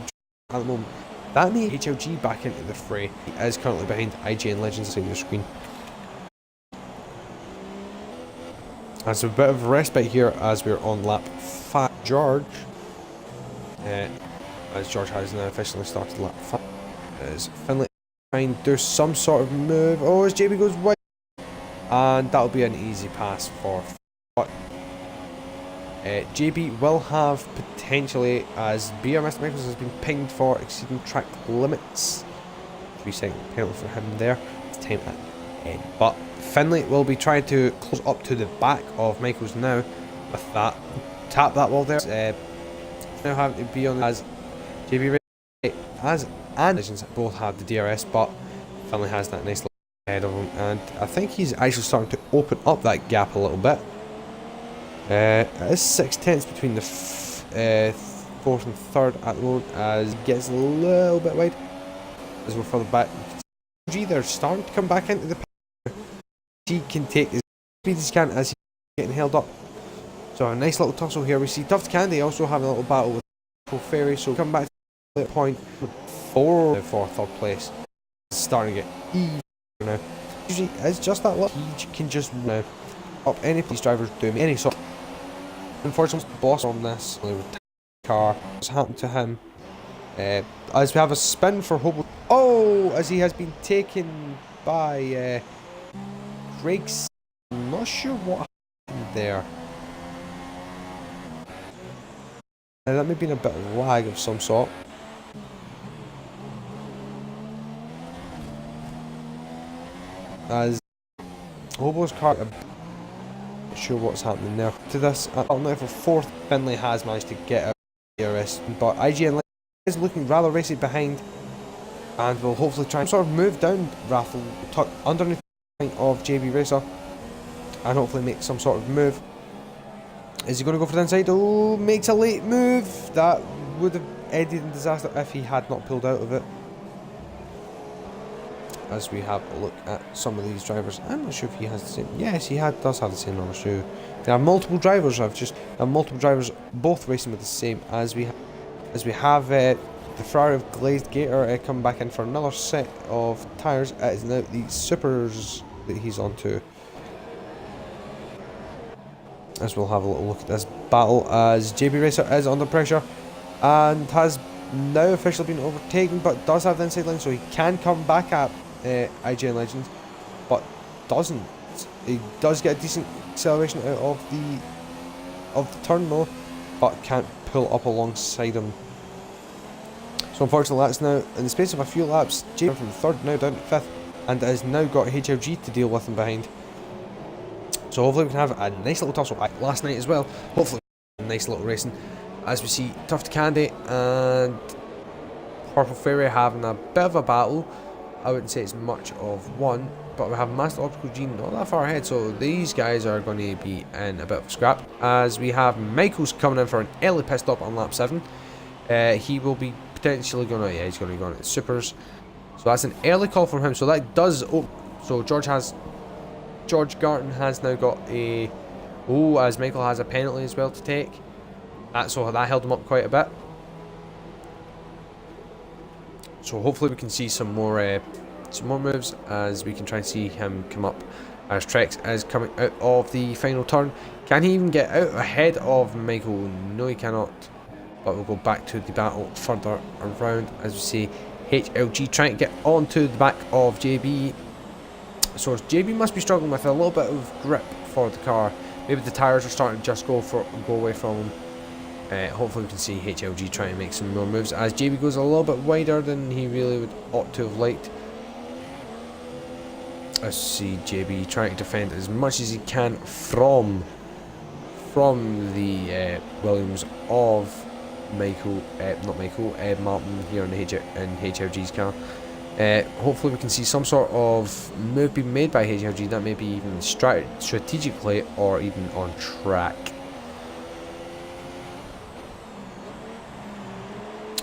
at the moment. That may HLG back into the fray. He is currently behind IGN Legends on your screen. There's a bit of respite here as we're on lap 5. George, as George has now officially started lap 5, is Finley trying to do some sort of move. Oh, as JB goes wide, and that'll be an easy pass for. JB will have potentially, as BRMS Michaels has been pinged for exceeding track limits. 3-second penalty for him there. It's time at end. But Finley will be trying to close up to the back of Michaels now with that. Tap that wall there. Now having to be on as JB as and Legends both have the DRS, but Finley has that nice little ahead of him, and I think he's actually starting to open up that gap a little bit. It is 6/10 between the 4th and 3rd at the moment, as he gets a little bit wide as we're further back. They're starting to come back into the pack. He can take as speed as he can as he's getting held up. So a nice little tussle here. We see Tuft Candy also having a little battle with Fairy, so come back to the point 4 for 3rd place. It's starting to get even now. Usually it's just that little. He can just up any police drivers doing any sort. Unfortunately, boss on this car. What's happened to him? As we have a spin for Hobo. Oh, as he has been taken by Greg's. I'm not sure what happened there. That may have been a bit of lag of some sort. As Hobo's car. Not sure what's happening there. To this, now for 4th, Finley has managed to get out of DRS, but IGN is looking rather racy behind, and will hopefully try and sort of move down Raffle, tuck underneath the point of JB Racer, and hopefully make some sort of move. Is he going to go for the inside? Oh, makes a late move. That would have ended in disaster if he had not pulled out of it. As we have a look at some of these drivers, I'm not sure if he has the same. Yes, he does have the same number shoe. There are multiple drivers. Multiple drivers both racing with the same. As we have the Ferrari of Glazed Gator come back in for another set of tyres. It is now the Supers that he's onto. As we'll have a little look at this battle, as JB Racer is under pressure and has now officially been overtaken, but does have the inside line, so he can come back at IGN Legends, but doesn't. He does get a decent acceleration out of the turn though, but can't pull up alongside him. So unfortunately, that's now in the space of a few laps. JB from 3rd now down to 5th, and has now got HLG to deal with him behind. So hopefully we can have a nice little tussle like last night as well. Hopefully a nice little racing, as we see Tuft Candy and Purple Fairy having a bit of a battle. I wouldn't say it's much of one, but we have Master Optical Gene not that far ahead, so these guys are going to be in a bit of a scrap. As we have Michaels coming in for an early pit stop on lap 7. He will be potentially going to, he's going to be going to the Supers. So that's an early call from him, so that does, so George Garton has now got a, as Michael has a penalty as well to take. So that held him up quite a bit. So hopefully we can see some more moves, as we can try and see him come up, as Trex is coming out of the final turn. Can he even get out ahead of Michael? No, he cannot. But we'll go back to the battle further around, as we see HLG trying to get onto the back of JB. So JB must be struggling with a little bit of grip for the car. Maybe the tyres are starting to just go away from him. Hopefully we can see HLG try and make some more moves, as JB goes a little bit wider than he really ought to have liked. I see JB trying to defend as much as he can from the Williams of Martin here in HLG's car. Hopefully we can see some sort of move being made by HLG, that may be even strategically or even on track.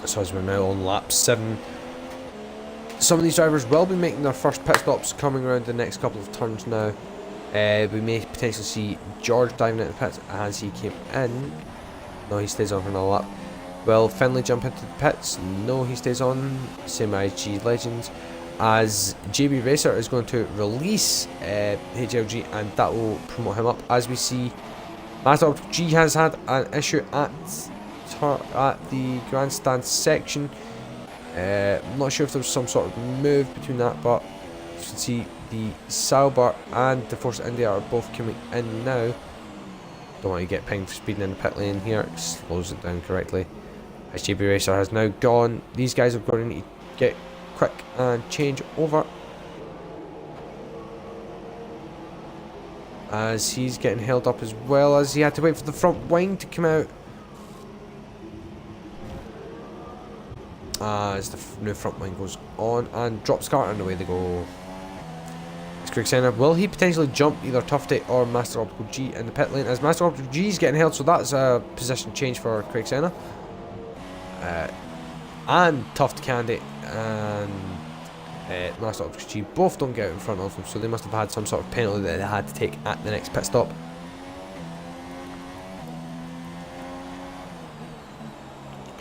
So as we're now on lap 7, some of these drivers will be making their first pit stops coming around the next couple of turns now. We may potentially see George diving into the pits as he came in. No, he stays on for another lap. Will Finlay jump into the pits? No, he stays on. Same IG Legends. As JB Racer is going to release HLG, and that will promote him up. As we see, Master G has had an issue at the grandstand section. I'm not sure if there was some sort of move between that, but you can see the Sauber and the Force India are both coming in now. Don't want to get pinged for speeding in the pit lane here. It slows it down correctly. As JB Racer has now gone, these guys are going to need to get quick and change over. As he's getting held up as well, as he had to wait for the front wing to come out. As the new front wing goes on and drops Carter, and away they go. It's Craig Senna. Will he potentially jump either Tufty or Master Optical G in the pit lane? As Master Optical G is getting held, so that's a position change for Craig Senna. And Tuft Candy and Master Optical G both don't get out in front of him, so they must have had some sort of penalty that they had to take at the next pit stop.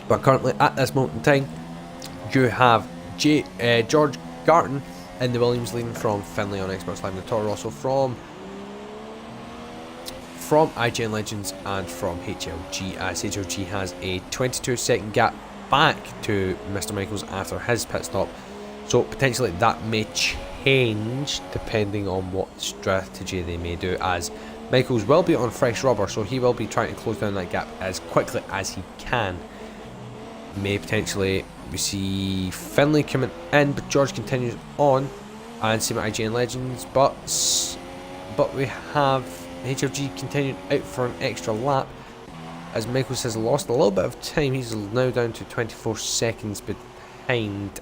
But currently, at this moment in time, you have George Garton in the Williams leading from Finlay on Experts Live, and the Toro Rosso from IGN Legends and from HLG, as HLG has a 22-second gap back to Mr. Michaels after his pit stop. So potentially that may change depending on what strategy they may do, as Michaels will be on fresh rubber, so he will be trying to close down that gap as quickly as he can. May potentially we see Finlay coming in, but George continues on, and same at IGN Legends, but we have HLG continuing out for an extra lap, as Michaels has lost a little bit of time. He's now down to 24 seconds behind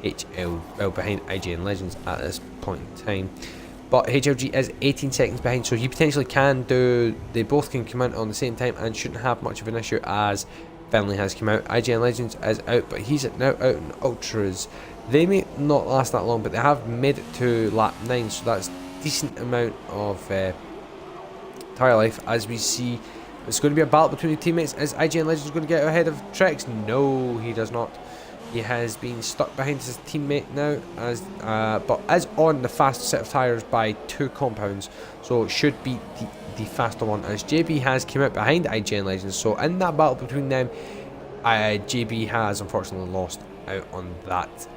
behind IGN Legends at this point in time. But HLG is 18 seconds behind, so he potentially can do, they both can come in on the same time and shouldn't have much of an issue, as Finlay has come out. IGN Legends is out, but he's now out in Ultras. They may not last that long, but they have made it to lap 9, so that's a decent amount of tyre life. As we see, it's going to be a battle between the teammates. Is IGN Legends going to get ahead of Trex? No, he does not. He has been stuck behind his teammate now, as but is on the fast set of tyres by 2 compounds, so it should be the faster one, as JB has come out behind IGN Legends. So in that battle between them, JB has unfortunately lost out on that.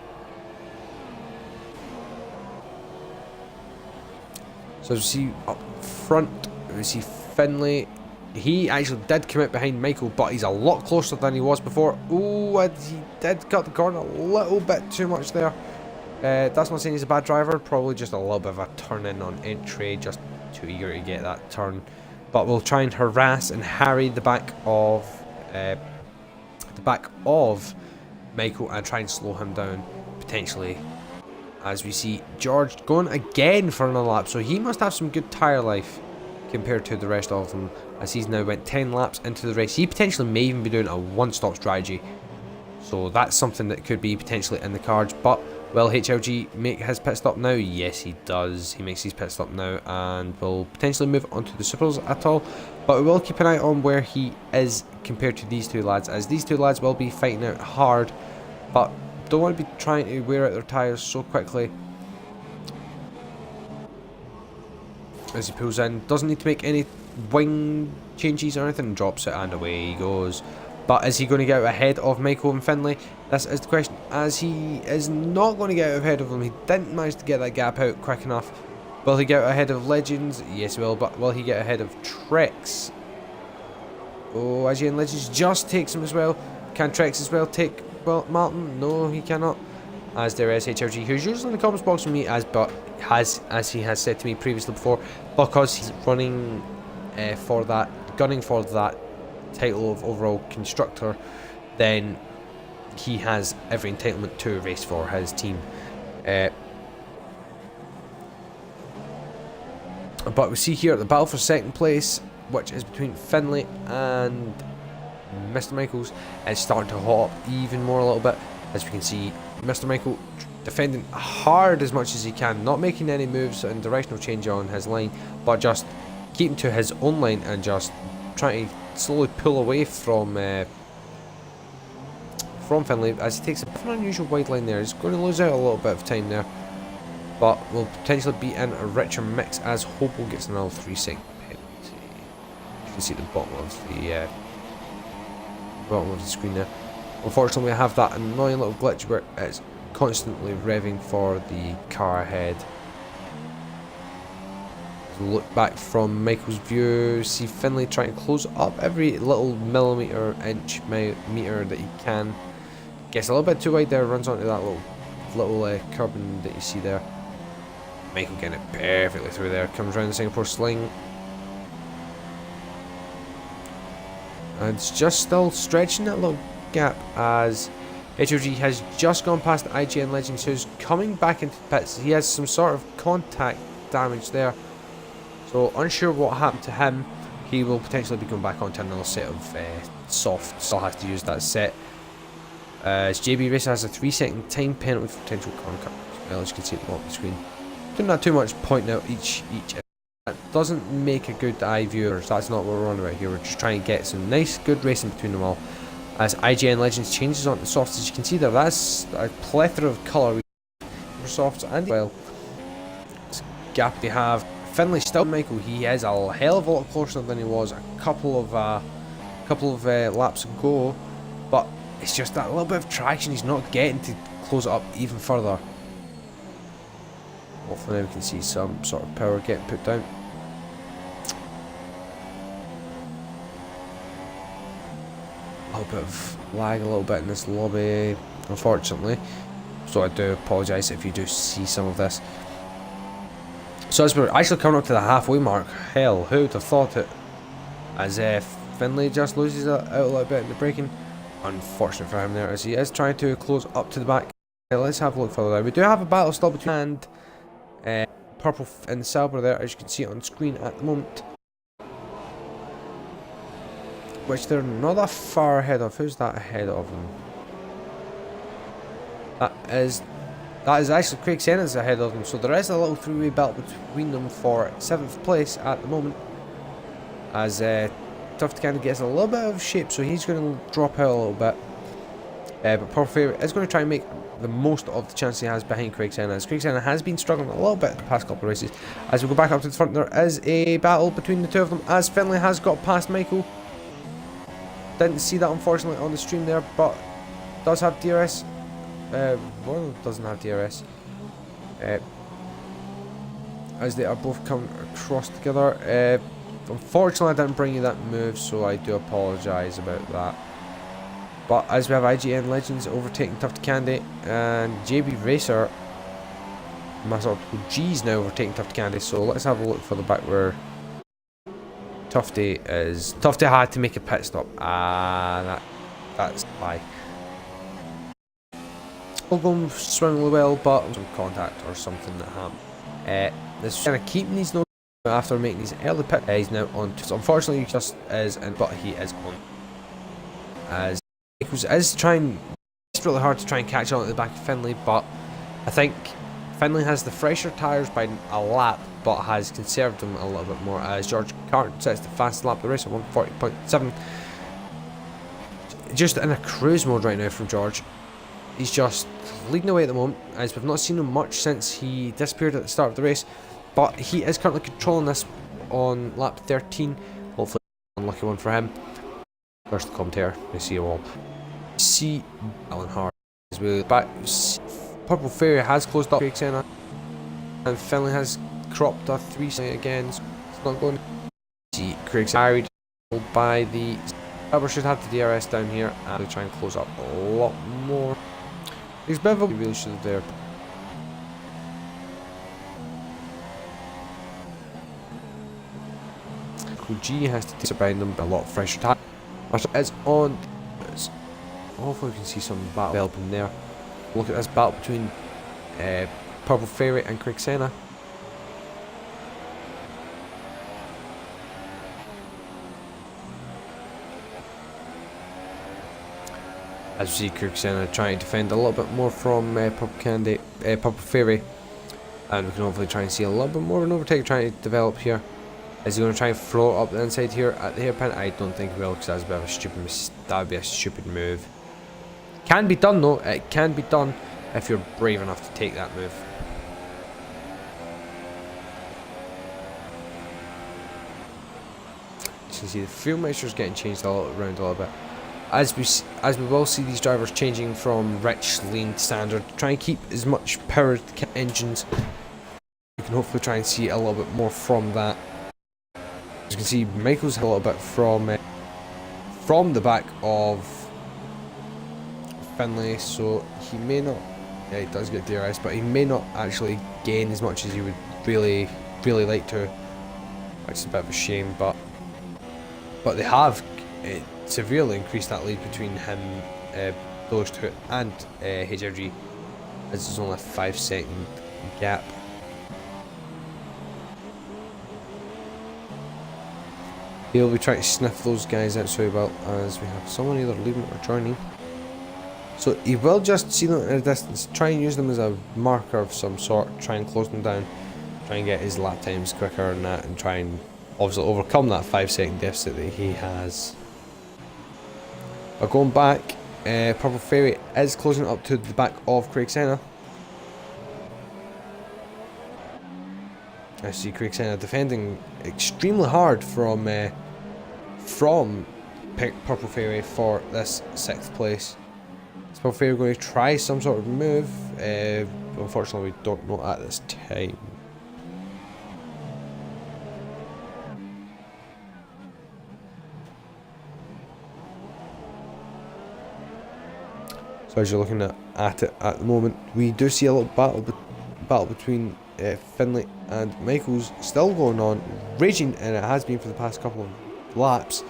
So as we see up front, we see Finlay. He actually did come out behind Michael, but he's a lot closer than he was before. Oh, and he did cut the corner a little bit too much there. That's not saying he's a bad driver, probably just a little bit of a turn in on entry, just too eager to get that turn. But we'll try and harass and harry the back of Michael and try and slow him down potentially. As we see George going again for another lap, so he must have some good tyre life compared to the rest of them, as he's now went 10 laps into the race. He potentially may even be doing a one-stop strategy, so that's something that could be potentially in the cards. But will HLG make his pit stop now? Yes, he does. He makes his pit stop now and will potentially move on to the Supers at all, but we will keep an eye on where he is compared to these two lads, as these two lads will be fighting out hard, but don't want to be trying to wear out their tyres so quickly. As he pulls in, doesn't need to make any wing changes or anything, drops it and away he goes. But is he going to get out ahead of Michael and Finlay? This is the question, as he is not going to get out ahead of them. He didn't manage to get that gap out quick enough. Will he get out ahead of Legends? Yes he will, but will he get ahead of Trex? Oh, IGN Legends just takes him as well. Can Trex as well take Martin? No, he cannot. As there is HLG, who's usually in the comments box with me, as he has said to me previously before, because he's running gunning for that title of overall constructor, then he has every entitlement to race for his team. But we see here the battle for second place, which is between Finlay and Mr. Michaels, is starting to hot up even more a little bit. As we can see, Mr. Michael defending hard as much as he can, not making any moves and directional change on his line, but just keeping to his own line and just trying to slowly pull away from Finlay as he takes an unusual wide line there. He's going to lose out a little bit of time there, but will potentially be in a richer mix as Hobo gets another 3-second penalty. You can see the bottom of the screen there. Unfortunately, we have that annoying little glitch where it's constantly revving for the car ahead. Look back from Michael's view, see Finlay trying to close up every little millimetre, inch, metre that he can. Gets a little bit too wide there, runs onto that little curbing that you see there. Michael getting it perfectly through there, comes around the Singapore sling. And it's just still stretching that little gap as HOG has just gone past IGN Legends, who's coming back into the pits. He has some sort of contact damage there, so unsure what happened to him. He will potentially be going back onto another set of soft. Still has to use that set. As JB Racer has a 3-second time penalty for potential contact. Well, as you can see at the bottom of the screen. Doing not too much pointing out each. That doesn't make a good eye viewers. That's not what we're on about here. We're just trying to get some nice, good racing between them all. As IGN Legends changes onto softs, as you can see there, that's a plethora of colour for softs and well. Gap they have. Finlay still Michael. He is a hell of a lot closer than he was a couple of laps ago, but it's just that little bit of traction he's not getting to close it up even further. Hopefully now we can see some sort of power getting put down. A little bit of lag, a little bit in this lobby, unfortunately. So I do apologise if you do see some of this. So as we're actually coming up to the halfway mark, hell, who would have thought it? As Finlay just loses out a little bit in the braking. Unfortunate for him there, as he is trying to close up to the back. Let's have a look further down. We do have a battle still between and Purple and Sauber there, as you can see on screen at the moment. Which they're not that far ahead of. Who's that ahead of them? That is actually Craig Sennon's ahead of them, so there is a little three-way battle between them for 7th place at the moment. As Tuft kind of gets a little bit of shape, so he's going to drop out a little bit. But Purple Fairy is going to try and make the most of the chance he has behind Craig Senna, as Craig Senna has been struggling a little bit the past couple of races. As we go back up to the front, there is a battle between the two of them, as Finlay has got past Michael. Didn't see that unfortunately on the stream there, but does have DRS. Well, doesn't have DRS. As they are both coming across together. Unfortunately, I didn't bring you that move, so I do apologise about that. But as we have IGN Legends overtaking Tufty Candy, and JB Racer, Master G's now overtaking Tufty Candy. So let's have a look for the back where Tufty is. Tufty had to make a pit stop. That's why. All going swimmingly well, but some contact or something that happened. This is kind of keeping these notes after making these early pit. He's now on. So unfortunately, he just is, but he is on. As Michaels is trying, it's really hard to try and catch on at the back of Finlay, but I think Finlay has the fresher tyres by a lap, but has conserved them a little bit more. As George Carton sets the fastest lap of the race at 140.7. Just in a cruise mode right now from George. He's just leading away at the moment, as we've not seen him much since he disappeared at the start of the race, but he is currently controlling this on lap 13. Hopefully an unlucky one for him. First the commentator, we see you all. See Alan Hart as we back. Purple Fairy has closed up Craig Senna, and Finlay has cropped a 3 again, so it's not going. See Craig carried by the Sauber should have the DRS down here, and they're trying to close up a lot more. He's Bevel really should have there. G has to take behind them, a lot fresher time. Is on. hopefully we can see some battle developing there. Look at this battle between Purple Fairy and Craig Senna. As you see, Craig Senna trying to defend a little bit more from Purple Fairy, and we can hopefully try and see a little bit more of an overtake trying to develop here. Is he going to try and float up the inside here at the hairpin? I don't think he will, because that's a bit of a stupid that would be a stupid move. Can be done though. It can be done if you're brave enough to take that move. As you can see, the fuel mixture is getting changed around a little bit. As we will see these drivers changing from rich, lean, standard, try and keep as much power to the engines. You can hopefully try and see a little bit more from that. As you can see, Michael's a little bit from the back of Finlay, so he may not. Yeah, he does get DRS, but he may not actually gain as much as he would really like to, which is a bit of a shame. But they have severely increased that lead between him, those two, and HRG. This is only a 5-second gap. He'll be trying to sniff those guys out so well, as we have someone either leaving or joining. So he will just see them at a distance, try and use them as a marker of some sort, try and close them down, try and get his lap times quicker and that, and try and obviously overcome that 5-second deficit that he has. But going back, Purple Fairy is closing up to the back of Craig Senna. I see Craig Senna defending extremely hard from Purple Fairy for this 6th place. Is Purple Fairy going to try some sort of move? Unfortunately, we don't know at this time. So as you're looking at it at the moment, we do see a little battle between Finlay and Michaels still going on, raging, and it has been for the past couple of laps.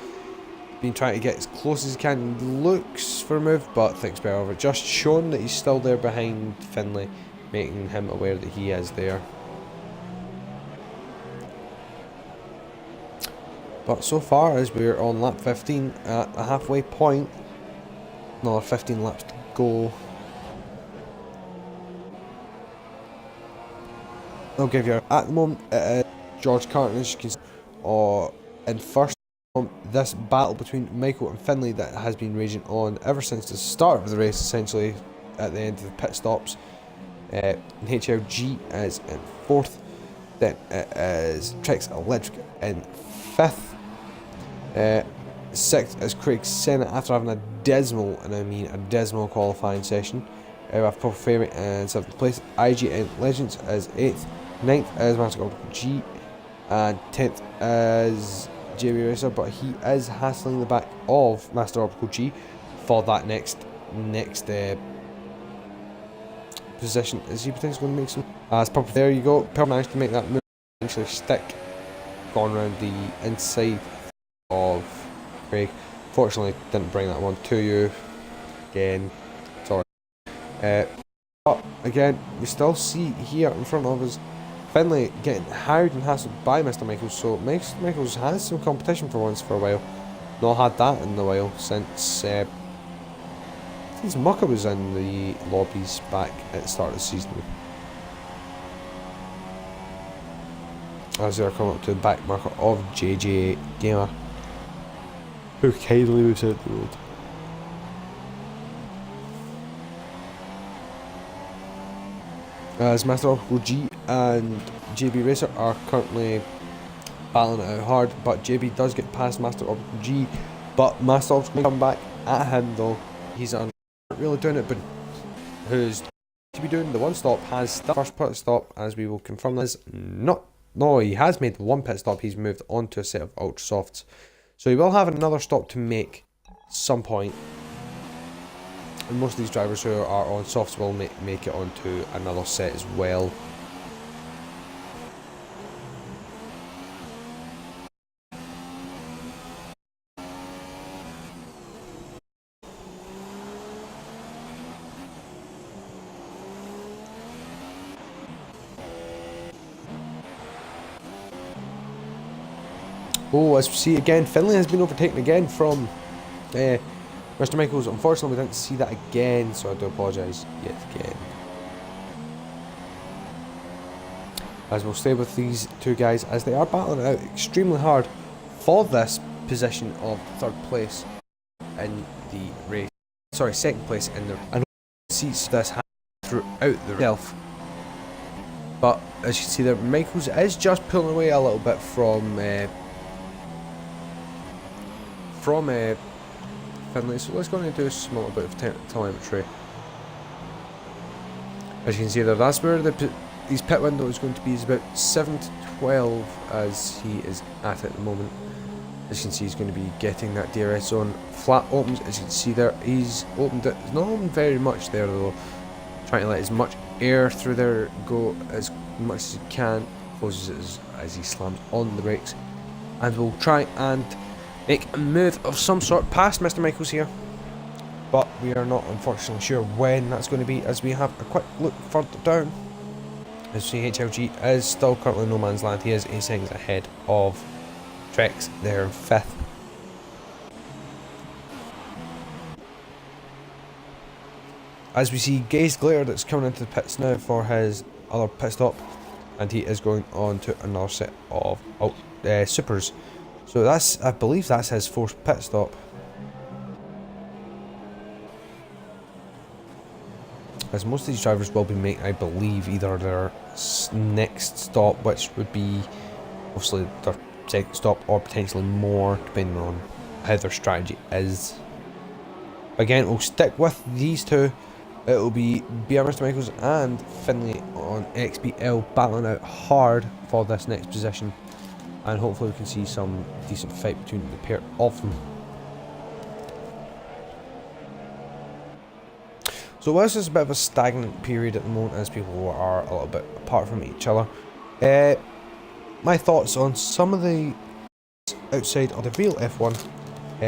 Been trying to get as close as he can, looks for a move, but thinks better of it. Just shown that he's still there behind Finlay, making him aware that he is there. But so far, as we're on lap 15 at the halfway point, another 15 laps to go. I'll give you at the moment George Carton, as you can see, in first. This battle between Michael and Finlay that has been raging on ever since the start of the race, essentially at the end of the pit stops. HLG is in 4th, then it is Trex Electric in 5th. 6th is Craig Senna after having a dismal, and I mean a dismal, qualifying session. We have Purple Fairy in 7th place. IGN Legends is 8th. 9th is Master Optical G, and 10th is JB Racer, but he is hassling the back of Master Optical G for that next position. Is he potentially going to make some? As Purple, there you go. Purple managed to make that move, actually stick, going around the inside of Craig. Fortunately, didn't bring that one to you. Again, sorry. But again, we still see here in front of us Finlay getting harried and hassled by Mr. Michaels, so Mr. Michaels has some competition for once for a while. Not had that in a while since Mucker was in the lobbies back at the start of the season. As they're coming up to the back marker of JJ Gamer, who kindly moves out the road. As Master Optical G and JB Racer are currently battling it out hard, but JB does get past Master Optical G, but Master Optical come back at him though. He's not really doing it, but who's to be doing the one stop has the first pit stop, as we will confirm this. No, he has made the one pit stop. He's moved on to a set of Ultra Softs, so he will have another stop to make some point. And most of these drivers who are on softs will make it onto another set as well. Oh, as we see again, Finlay has been overtaken again from Mr. Michaels. Unfortunately, we didn't see that again, so I do apologise yet again. As we'll stay with these two guys, as they are battling it out extremely hard for this position of third place in the race. Sorry, second place in the. And sees this throughout the race. But as you can see there, Michaels is just pulling away a little bit from Finlay. So let's go and do a small bit of telemetry. As you can see there, that's where his pit window is going to be. Is about 7 to 12 as he is at the moment. As you can see, he's going to be getting that DRS zone. Flat opens, as you can see there. He's opened it. He's not opened very much there though. Trying to let as much air through there go as much as he can. Closes it as he slams on the brakes. And we'll try and make a move of some sort past Mr. Michaels here. But we are not unfortunately sure when that's going to be, as we have a quick look further down. As you see, HLG is still currently in no man's land. He is 8 seconds ahead of Trex there in 5th. As we see Gaze Glare that's coming into the pits now for his other pit stop, and he is going on to another set of supers. So that's, I believe that's his 4th pit stop. As most of these drivers will be making, I believe, either their next stop, which would be obviously their second stop, or potentially more, depending on how their strategy is. Again, we'll stick with these two. It will be Mr. Michaels and Finlay on XBL battling out hard for this next position, and hopefully we can see some decent fight between the pair of them. So whilst it's a bit of a stagnant period at the moment, as people are a little bit apart from each other, my thoughts on some of the outside of the real F1,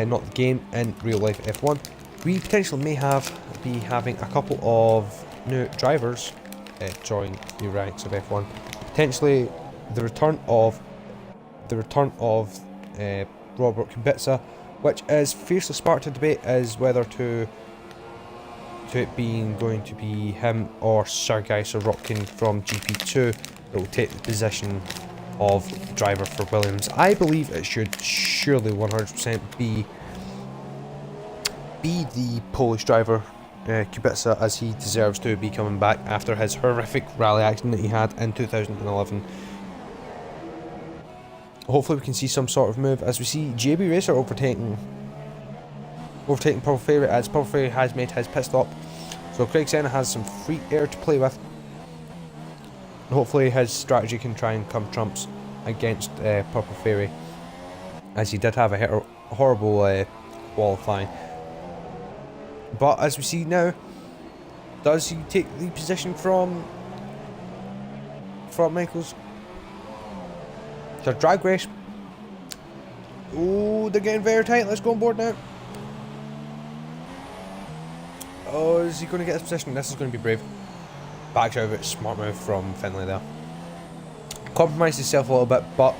not the game, in real life F1, we potentially may be having a couple of new drivers join the ranks of F1. Potentially the return of Robert Kubica, which is fiercely sparked to debate as whether to it being going to be him or Sergei Sorokin from GP2 that will take the position of driver for Williams. I believe it should surely 100% be the Polish driver, Kubica, as he deserves to be coming back after his horrific rally accident that he had in 2011. Hopefully we can see some sort of move, as we see JB Racer overtaking Purple Fairy, as Purple Fairy has made his pit stop. So Craig Senna has some free air to play with. And hopefully his strategy can try and come trumps against Purple Fairy, as he did have a horrible qualifying. But as we see now, does he take the position from Michaels? It's a drag race. Oh, they're getting very tight. Let's go on board now. Oh, is he going to get his position? This is going to be brave. Backs out of it. Smart move from Finlay there. Compromised himself a little bit, but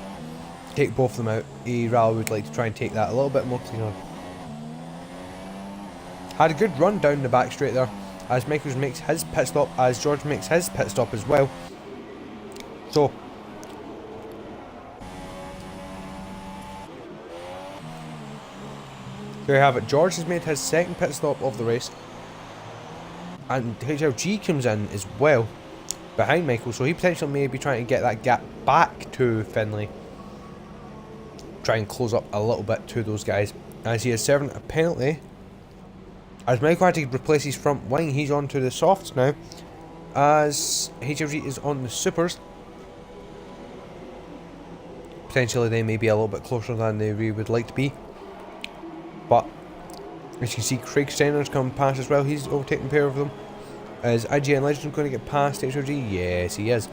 take both of them out. Rally would like to try and take that a little bit more cleaner. Had a good run down the back straight there, as Michaels makes his pit stop, as George makes his pit stop as well. So there you have it. George has made his second pit stop of the race, and HLG comes in as well behind Michael, so he potentially may be trying to get that gap back to Finlay, try and close up a little bit to those guys, as he is serving a penalty. As Michael had to replace his front wing, he's on to the softs now, as HLG is on the supers. Potentially they may be a little bit closer than they really would like to be, but as you can see, Craig Steiner's come past as well. He's overtaking a pair of them. Is IGN Legend going to get past HLG? Yes, he is.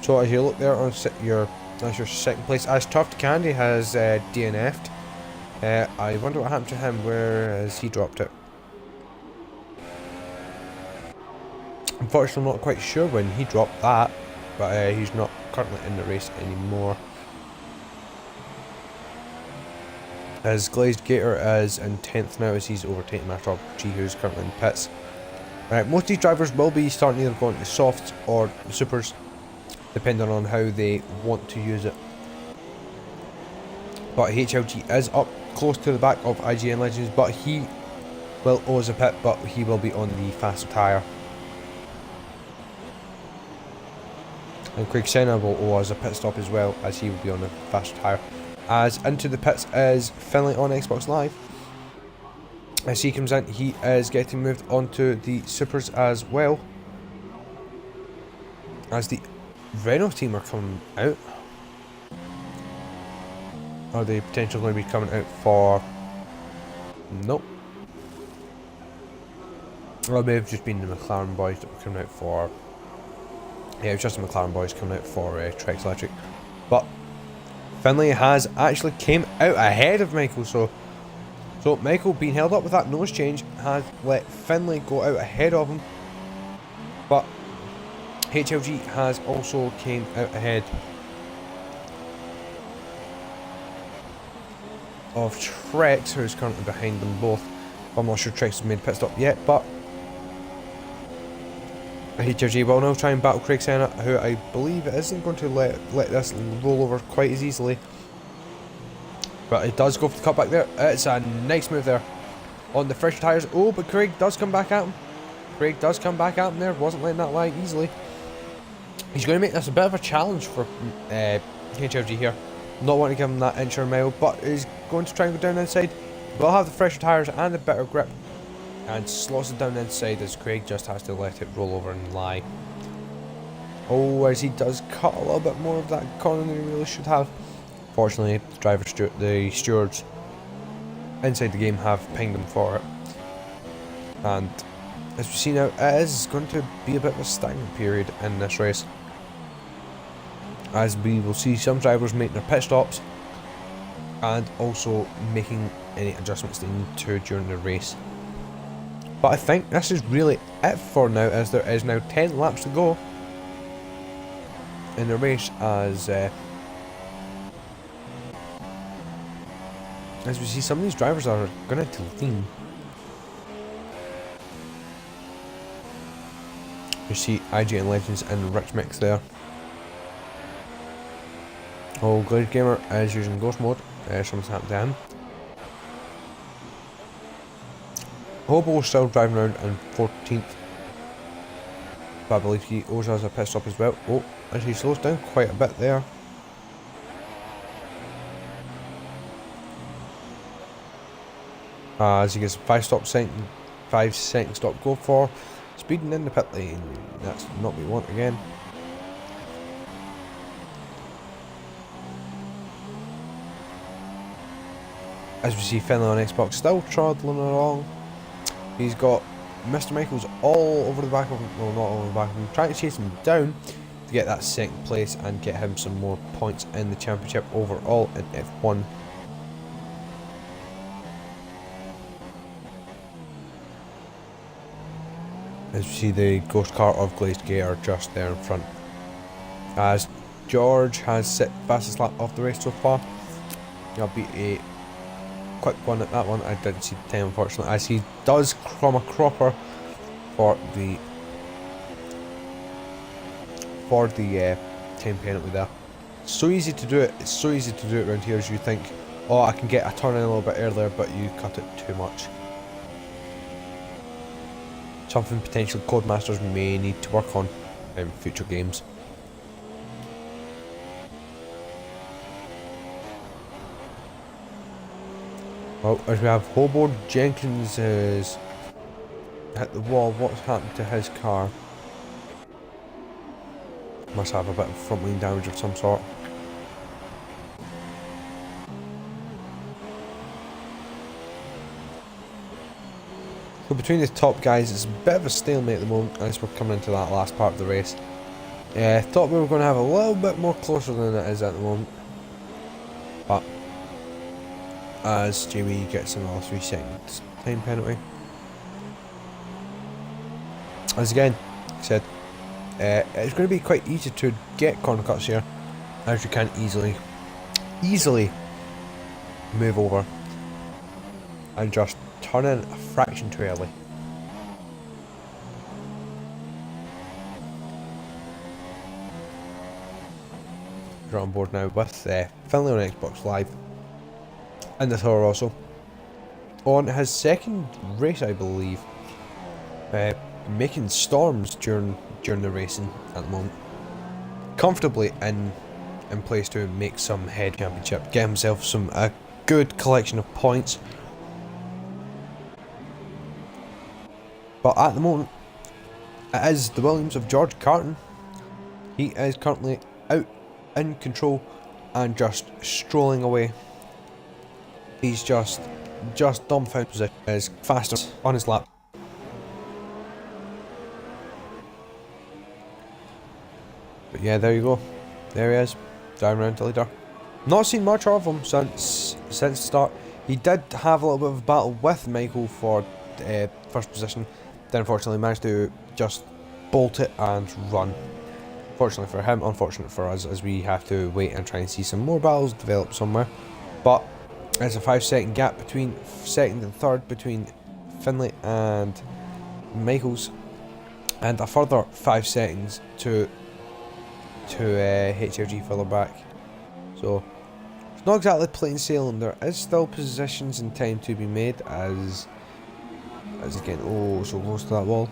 So as you look there on your second place, as Tough Candy has DNF'd. I wonder what happened to him. Where has he dropped it? Unfortunately, I'm not quite sure when he dropped that, but he's not currently in the race anymore. As Glazed Gator is in 10th now, as he's overtaken Master G, who's currently in pits. Most of these drivers will be starting either going to softs or supers, depending on how they want to use it. But HLG is up close to the back of IGN Legends, but he will owe us a pit, but he will be on the faster tyre. And Craig Senna will owe us a pit stop as well, as he will be on the faster tyre. As into the pits is Finley on Xbox Live. As he comes in, he is getting moved onto the supers as well. As the Renault team are coming out. Are they potentially going to be coming out for... Nope. Well, it may have just been the McLaren boys that were coming out for... Yeah, it was just the McLaren boys coming out for Trex Electric. But Finley has actually came out ahead of Michael, so Michael, being held up with that nose change, has let Finley go out ahead of him. But HLG has also came out ahead of Trex, who is currently behind them both. I'm not sure Trex has made a pit stop yet, but HLG will now try and battle Craig Senna, who I believe isn't going to let this roll over quite as easily. But it does go for the cutback there. It's a nice move there on the fresher tyres. Oh, but Craig does come back at him. Craig does come back at him there. Wasn't letting that lie easily. He's going to make this a bit of a challenge for HLG here. Not wanting to give him that inch or a mile, but he's going to try and go down inside. Will have the fresher tyres and a better grip. And slots it down inside as Craig just has to let it roll over and lie. Oh, as he does cut a little bit more of that corner than he really should have. Fortunately, the stewards inside the game have pinged him for it. And as we see now, it is going to be a bit of a stagnant period in this race. As we will see some drivers making their pit stops and also making any adjustments they need to during the race. But I think this is really it for now, as there is now 10 laps to go in the race, as we see some of these drivers are going to lean. You see IGN Legends and Rich Mix there. Oh, Glade Gamer is using ghost mode. Something's happened to him. Hobo still driving around in 14th. But I believe he owes us a pit stop as well. Oh, as he slows down quite a bit there. As he gets a 5 second stop go for. Speeding in the pit lane. That's not what we want again. As we see Finley on Xbox still trundling along. He's got Mr. Michaels all over the back of him. Well, not all over the back of him. Trying to chase him down to get that second place and get him some more points in the championship overall in F1. As we see the ghost car of Glazed Gator just there in front. As George has set fastest lap of the race so far. That'll be a quick one at that one. I didn't see the time, unfortunately, as he does crumb a cropper for the 10 penalty there. So easy to do it. It's so easy to do it around here, as you think, oh, I can get a turn in a little bit earlier, but you cut it too much. Something potentially Codemasters may need to work on in future games. Well, as we have Hobo Jenkins is hit the wall. What's happened to his car? Must have a bit of front wing damage of some sort. So between the top guys, it's a bit of a stalemate at the moment as we're coming into that last part of the race. Thought we were going to have a little bit more closer than it is at the moment. But as Jamie gets another 3 seconds time penalty. As again, like I said, it's going to be quite easy to get corner cuts here, as you can easily move over and just turn in a fraction too early. We're on board now with Finlay on Xbox Live and the Toro Rosso on his second race, I believe, making storms during the racing at the moment, comfortably in place to make some head championship, get himself a good collection of points. But at the moment, it is the Williams of George Carton. He is currently out in control and just strolling away. He's just dumbfounded position, is faster on his lap. But yeah, there you go. There he is, down around the leader. Not seen much of him since the start. He did have a little bit of a battle with Michael for first position. Then unfortunately managed to just bolt it and run. Fortunately for him, unfortunate for us, as we have to wait and try and see some more battles develop somewhere. But there's a 5-second gap between second and third between Finlay and Michaels, and a further 5 seconds to HRG further back. So it's not exactly plain sailing. There is still positions and time to be made as again, oh, so close to that wall.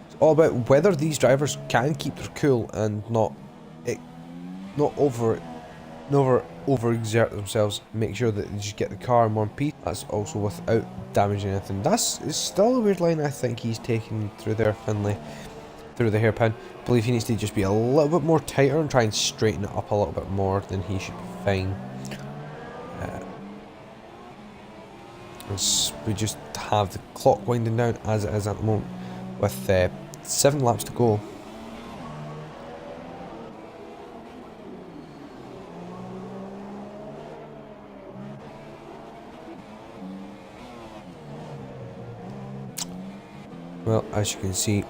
It's all about whether these drivers can keep their cool and not overexert themselves. Make sure that they just get the car in one piece. That's also without damaging anything. That's is still a weird line I think he's taking through there, Finlay, through the hairpin. I believe he needs to just be a little bit more tighter and try and straighten it up a little bit more, then he should be fine. We just have the clock winding down as it is at the moment, with 7 laps to go. Well, as you can see,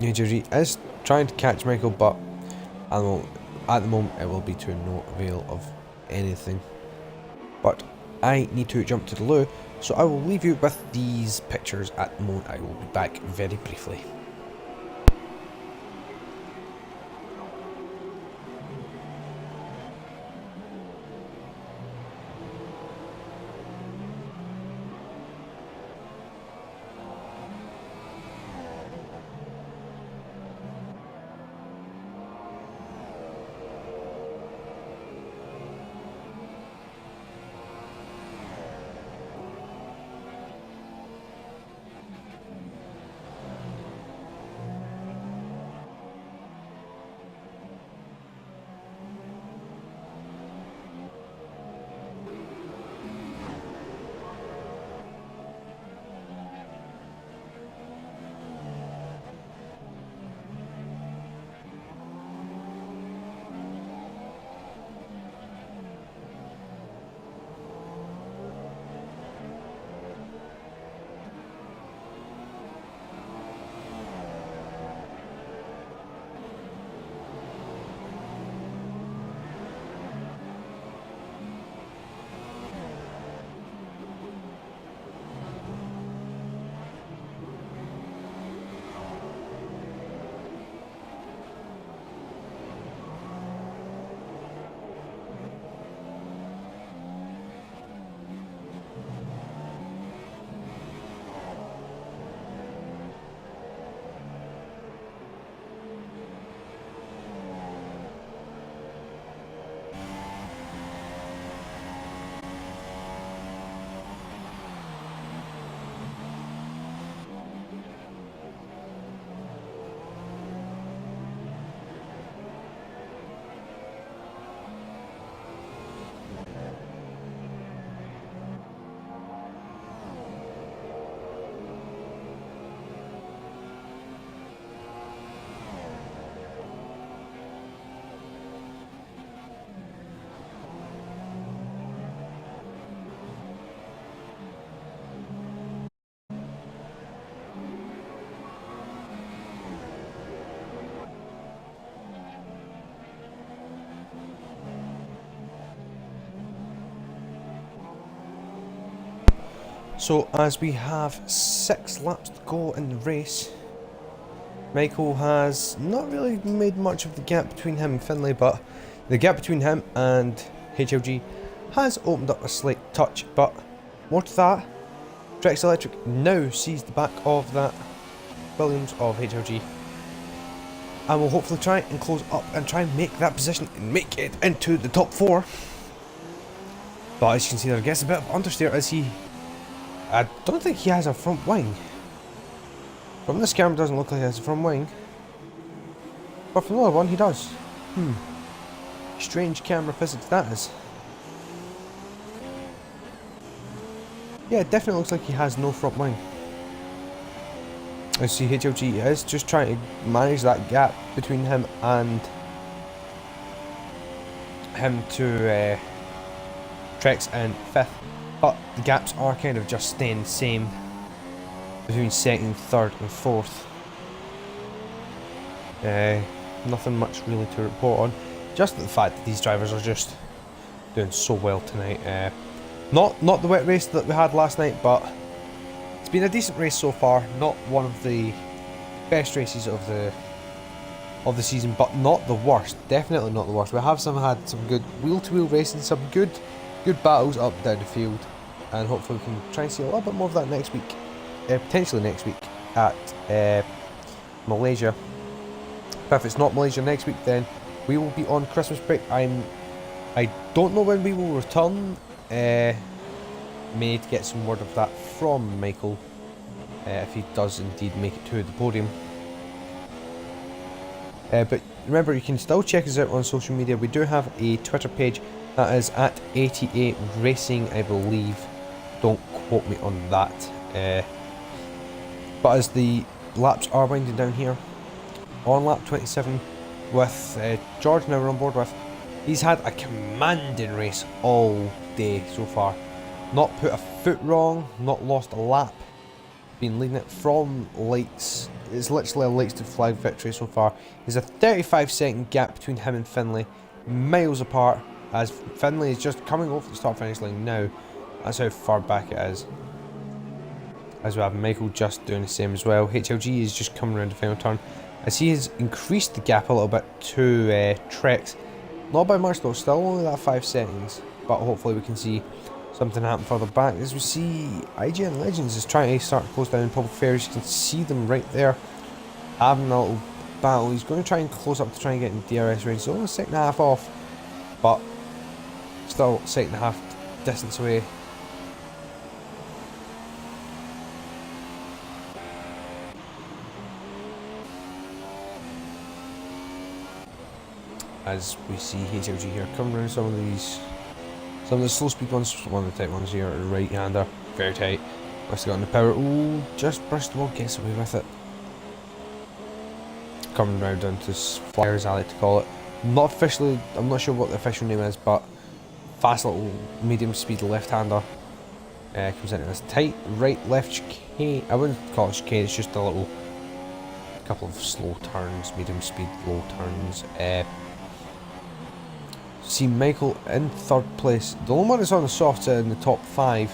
HRG is trying to catch Michael, but at the moment it will be to no avail of anything. But I need to jump to the loo, so I will leave you with these pictures at the moment. I will be back very briefly. So as we have 6 laps to go in the race, Michael has not really made much of the gap between him and Finlay, but the gap between him and HLG has opened up a slight touch, but more to that, Trex Electric now sees the back of that Williams of HLG and will hopefully try and close up and try and make that position and make it into the top 4. But as you can see there, gets a bit of understeer as I don't think he has a front wing. From this camera, doesn't look like he has a front wing. But from the other one, he does. Strange camera physics that is. Yeah, it definitely looks like he has no front wing. I see HLG is just trying to manage that gap between him and to Trex in 5th. But the gaps are kind of just staying the same between 2nd, 3rd and 4th. Nothing much really to report on. Just the fact that these drivers are just doing so well tonight. Not the wet race that we had last night, but it's been a decent race so far. Not one of the best races of the season, but not the worst. Definitely not the worst. We have had some good wheel-to-wheel racing, some good battles up and down the field, and hopefully we can try and see a little bit more of that next week, potentially next week at Malaysia. But if it's not Malaysia next week, then we will be on Christmas break. I don't know when we will return. May to get some word of that from Michael, if he does indeed make it to the podium. But remember, you can still check us out on social media. We do have a Twitter page that is at ATA Racing, I believe. Don't quote me on that. But as the laps are winding down here, on lap 27 with George now we're on board with, he's had a commanding race all day so far. Not put a foot wrong, not lost a lap. Been leading it from lights. It's literally a lights to flag victory so far. There's a 35-second gap between him and Finlay, miles apart, as Finlay is just coming over the start finish line now. That's how far back it is. As we have Michael just doing the same as well. HLG is just coming around the final turn, as he has increased the gap a little bit to Trex. Not by much though, still only that 5 seconds, but hopefully we can see something happen further back. As we see, IGN Legends is trying to start to close down Public Affairs. You can see them right there having a little battle. He's going to try and close up to try and get in DRS range. So only a second and a half off, but still second and a half distance away. As we see HLG here coming around some of the slow speed ones, one of the tight ones here, right hander, very tight. Must have gotten the power. Ooh, just Bristol gets away with it. Coming round down to Flyers, I like to call it. Not officially, I'm not sure what the official name is, but fast little medium speed left hander. Comes into this tight right left chicane. I wouldn't call it chicane, it's just a little couple of slow turns, medium speed low turns. See Michael in 3rd place. The only one that's on the softs in the top 5.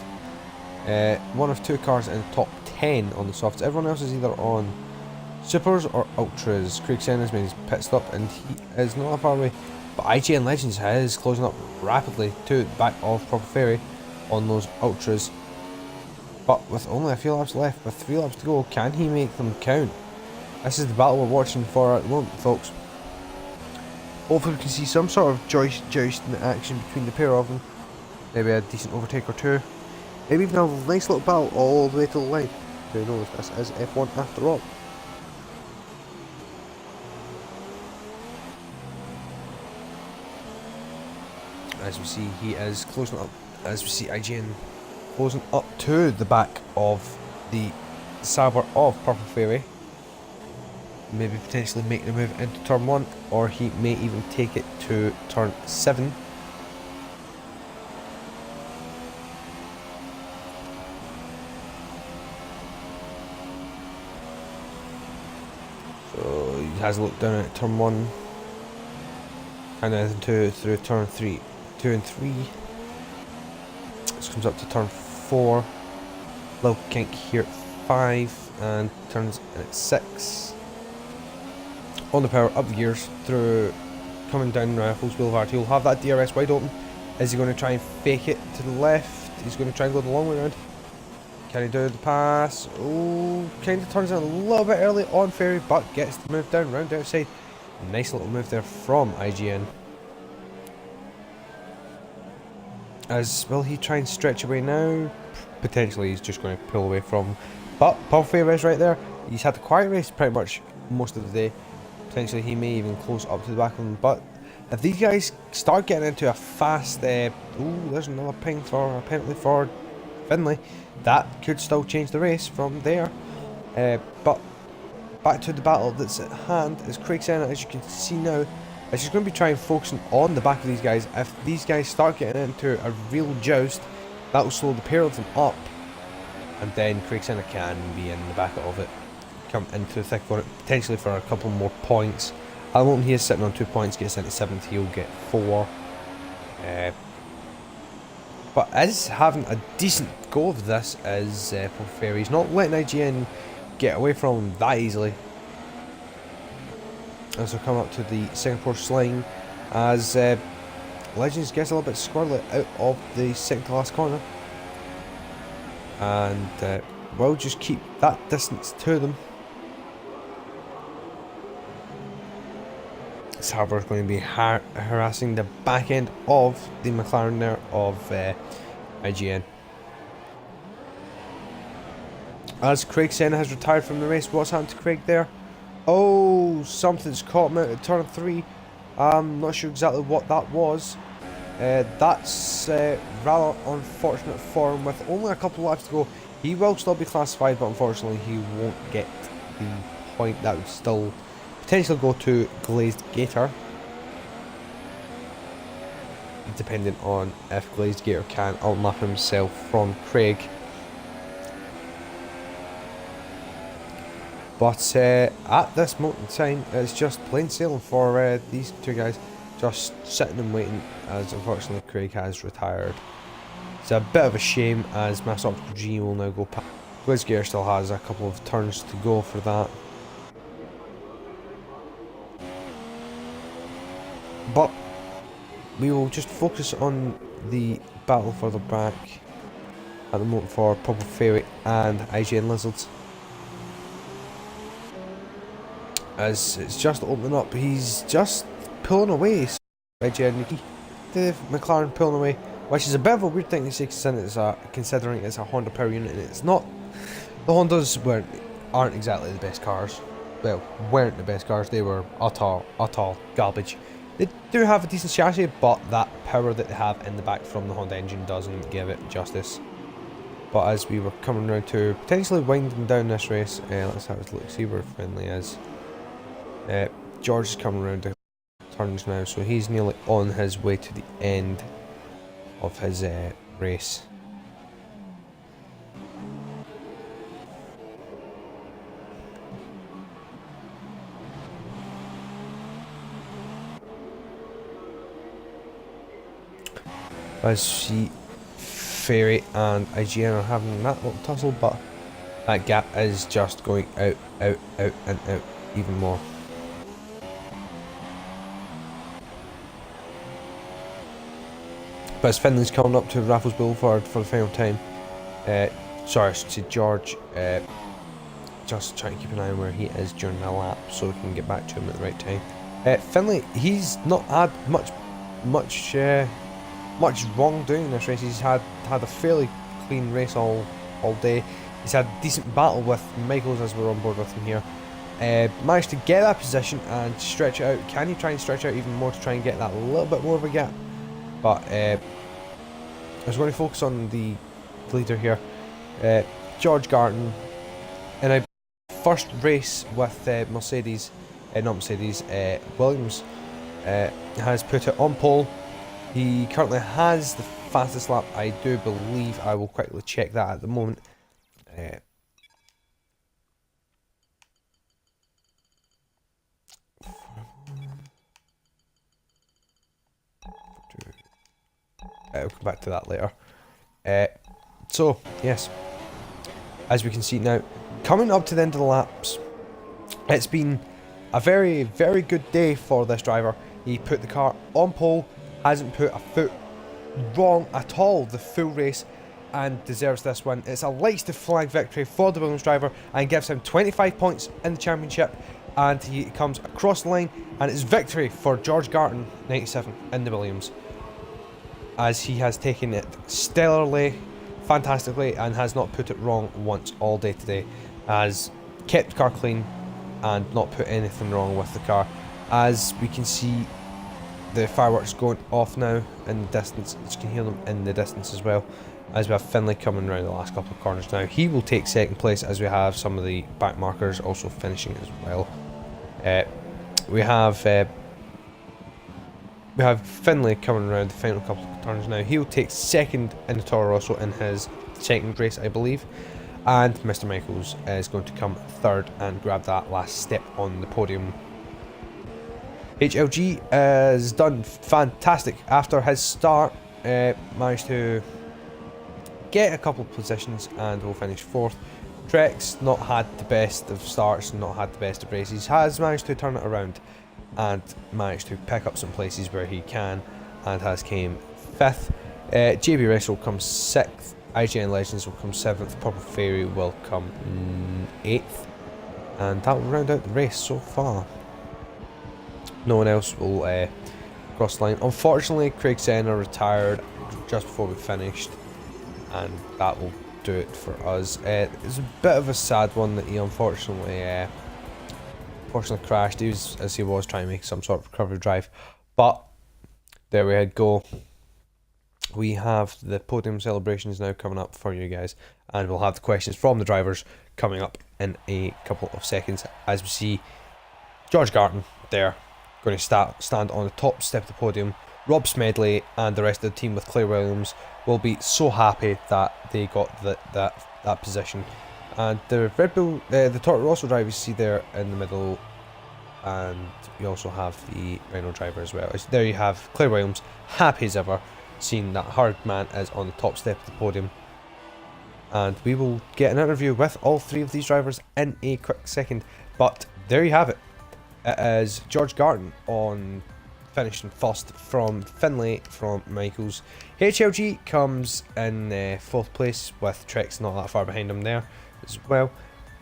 One of 2 cars in the top 10 on the softs. Everyone else is either on supers or ultras. Craig Senna's made his pit stop and he is not that far away. But IGN Legends is closing up rapidly to the back of Proper Ferry on those ultras. But with only a few laps left, with 3 laps to go, can he make them count? This is the battle we're watching for at the moment, folks. Hopefully we can see some sort of jousting action between the pair of them. Maybe a decent overtake or 2. Maybe even a nice little battle all the way to the line. Who knows, this is F1 after all. As we see, he is closing up. As we see IGN closing up to the back of the Sauber of Purple Fairy. Maybe potentially making a move into turn 1, or he may even take it to turn 7. So he has a look down at turn 1, and then 2 through turn 3, 2 and 3. This comes up to turn 4. Lil Kink here at 5 and turns in at 6. On the power, up the gears through, coming down Raffles Boulevard. He'll have that DRS wide open. Is he going to try and fake it to the left? He's going to try and go the long way around. Can he do the pass? Oh, kind of turns in a little bit early on Ferry, but gets the move down round outside. Nice little move there from IGN. As will he try and stretch away now? Potentially he's just going to pull away from. But Paul Ferry is right there. He's had the quiet race pretty much most of the day. Potentially he may even close up to the back of them. But if these guys start getting into a fast, oh, there's another ping for a penalty for Finlay. That could still change the race from there. But back to the battle that's at hand is Craig Senna, as you can see now. Is just going to be trying focusing on the back of these guys. If these guys start getting into a real joust, that will slow the pair of them up. And then Craig Senna can be in the back of it. Come into the thick for it, potentially for a couple more points. At the moment he is sitting on 2 points, gets into 7th, he'll get 4. But is having a decent go of this is Paul Ferry. He's not letting IGN get away from him that easily. As we come up to the Singapore Sling, as Legends gets a little bit squirrely out of the second to last corner. And we'll just keep that distance to them. Sauber is going to be harassing the back end of the McLaren there of IGN. As Craig Senna has retired from the race, what's happened to Craig there? Oh, something's caught him out at turn 3. I'm not sure exactly what that was. That's rather unfortunate for him. With only a couple laps to go, he will still be classified, but unfortunately he won't get the point. That would still potentially go to Glazed Gator, depending on if Glazed Gator can outlap himself from Craig. But at this moment in time, it's just plain sailing for these two guys, just sitting and waiting, as unfortunately Craig has retired. It's a bit of a shame, as Mass Optical G will now go past. Glazed Gator still has a couple of turns to go for that. But we will just focus on the battle further back at the moment for Paul Ferry and IGN Lizards. As it's just opening up, he's just pulling away. IGN, the McLaren pulling away, which is a bit of a weird thing to say considering it's a Honda power unit, and it's not. The Hondas aren't exactly the best cars. Well, weren't the best cars. They were utter garbage. They do have a decent chassis, but that power that they have in the back from the Honda engine doesn't give it justice. But as we were coming around to potentially winding down this race, let's have a look, see where Finlay is. George is coming around the turns now, so he's nearly on his way to the end of his race. As see Ferry and IGN are having that little tussle, but that gap is just going out, and out even more. But as Finlay's coming up to Raffles Boulevard for the final time, sorry, to George, just trying to keep an eye on where he is during the lap so we can get back to him at the right time. Finlay, he's not had much wrong doing in this race. He's had a fairly clean race all day. He's had a decent battle with Michaels as we're on board with him here. Managed to get that position and stretch it out. Can he try and stretch out even more to try and get that a little bit more of a gap? But I was going to focus on the leader here, George Garton, in a first race with Williams has put it on pole. He currently has the fastest lap, I do believe. I will quickly check that at the moment. I'll come back to that later. So, yes. as we can see now. Coming up to the end of the laps, it's been a very, very good day for this driver. He put the car on pole, hasn't put a foot wrong at all the full race, and deserves this win. It's a lights to flag victory for the Williams driver and gives him 25 points in the championship, and he comes across the line, and it's victory for George Garton 97 in the Williams, as he has taken it stellarly, fantastically, and has not put it wrong once all day today, has kept the car clean and not put anything wrong with the car. As we can see the fireworks going off now in the distance, you can hear them in the distance as well, as we have Finlay coming around the last couple of corners now. He will take second place, as we have some of the back markers also finishing as well. We have Finlay coming around the final couple of turns now. He will take second in the Toro Rosso in his second race, I believe. And Mr. Michaels is going to come third and grab that last step on the podium. HLG has done fantastic after his start. Managed to get a couple of positions and will finish fourth. Trek's not had the best of starts, not had the best of races, has managed to turn it around and managed to pick up some places where he can, and has came fifth. JB Rice will come sixth, IGN Legends will come seventh, Purple Fairy will come eighth, and that will round out the race so far. No one else will cross the line. Unfortunately, Craig Senna retired just before we finished, and that will do it for us. It's a bit of a sad one that he unfortunately crashed. He was trying to make some sort of recovery drive, but there we go. We have the podium celebrations now coming up for you guys, and we'll have the questions from the drivers coming up in a couple of seconds, as we see George Garton there going to stand on the top step of the podium. Rob Smedley and the rest of the team with Claire Williams will be so happy that they got that position. And the Red Bull, the Toro Rosso driver you see there in the middle, and we also have the Renault driver as well. There you have Claire Williams, happy as ever, seeing that her man is on the top step of the podium. And we will get an interview with all three of these drivers in a quick second. But there you have it. It is George Garton on finishing first from Finlay from Michaels. HLG comes in fourth place with Trex not that far behind him there as well.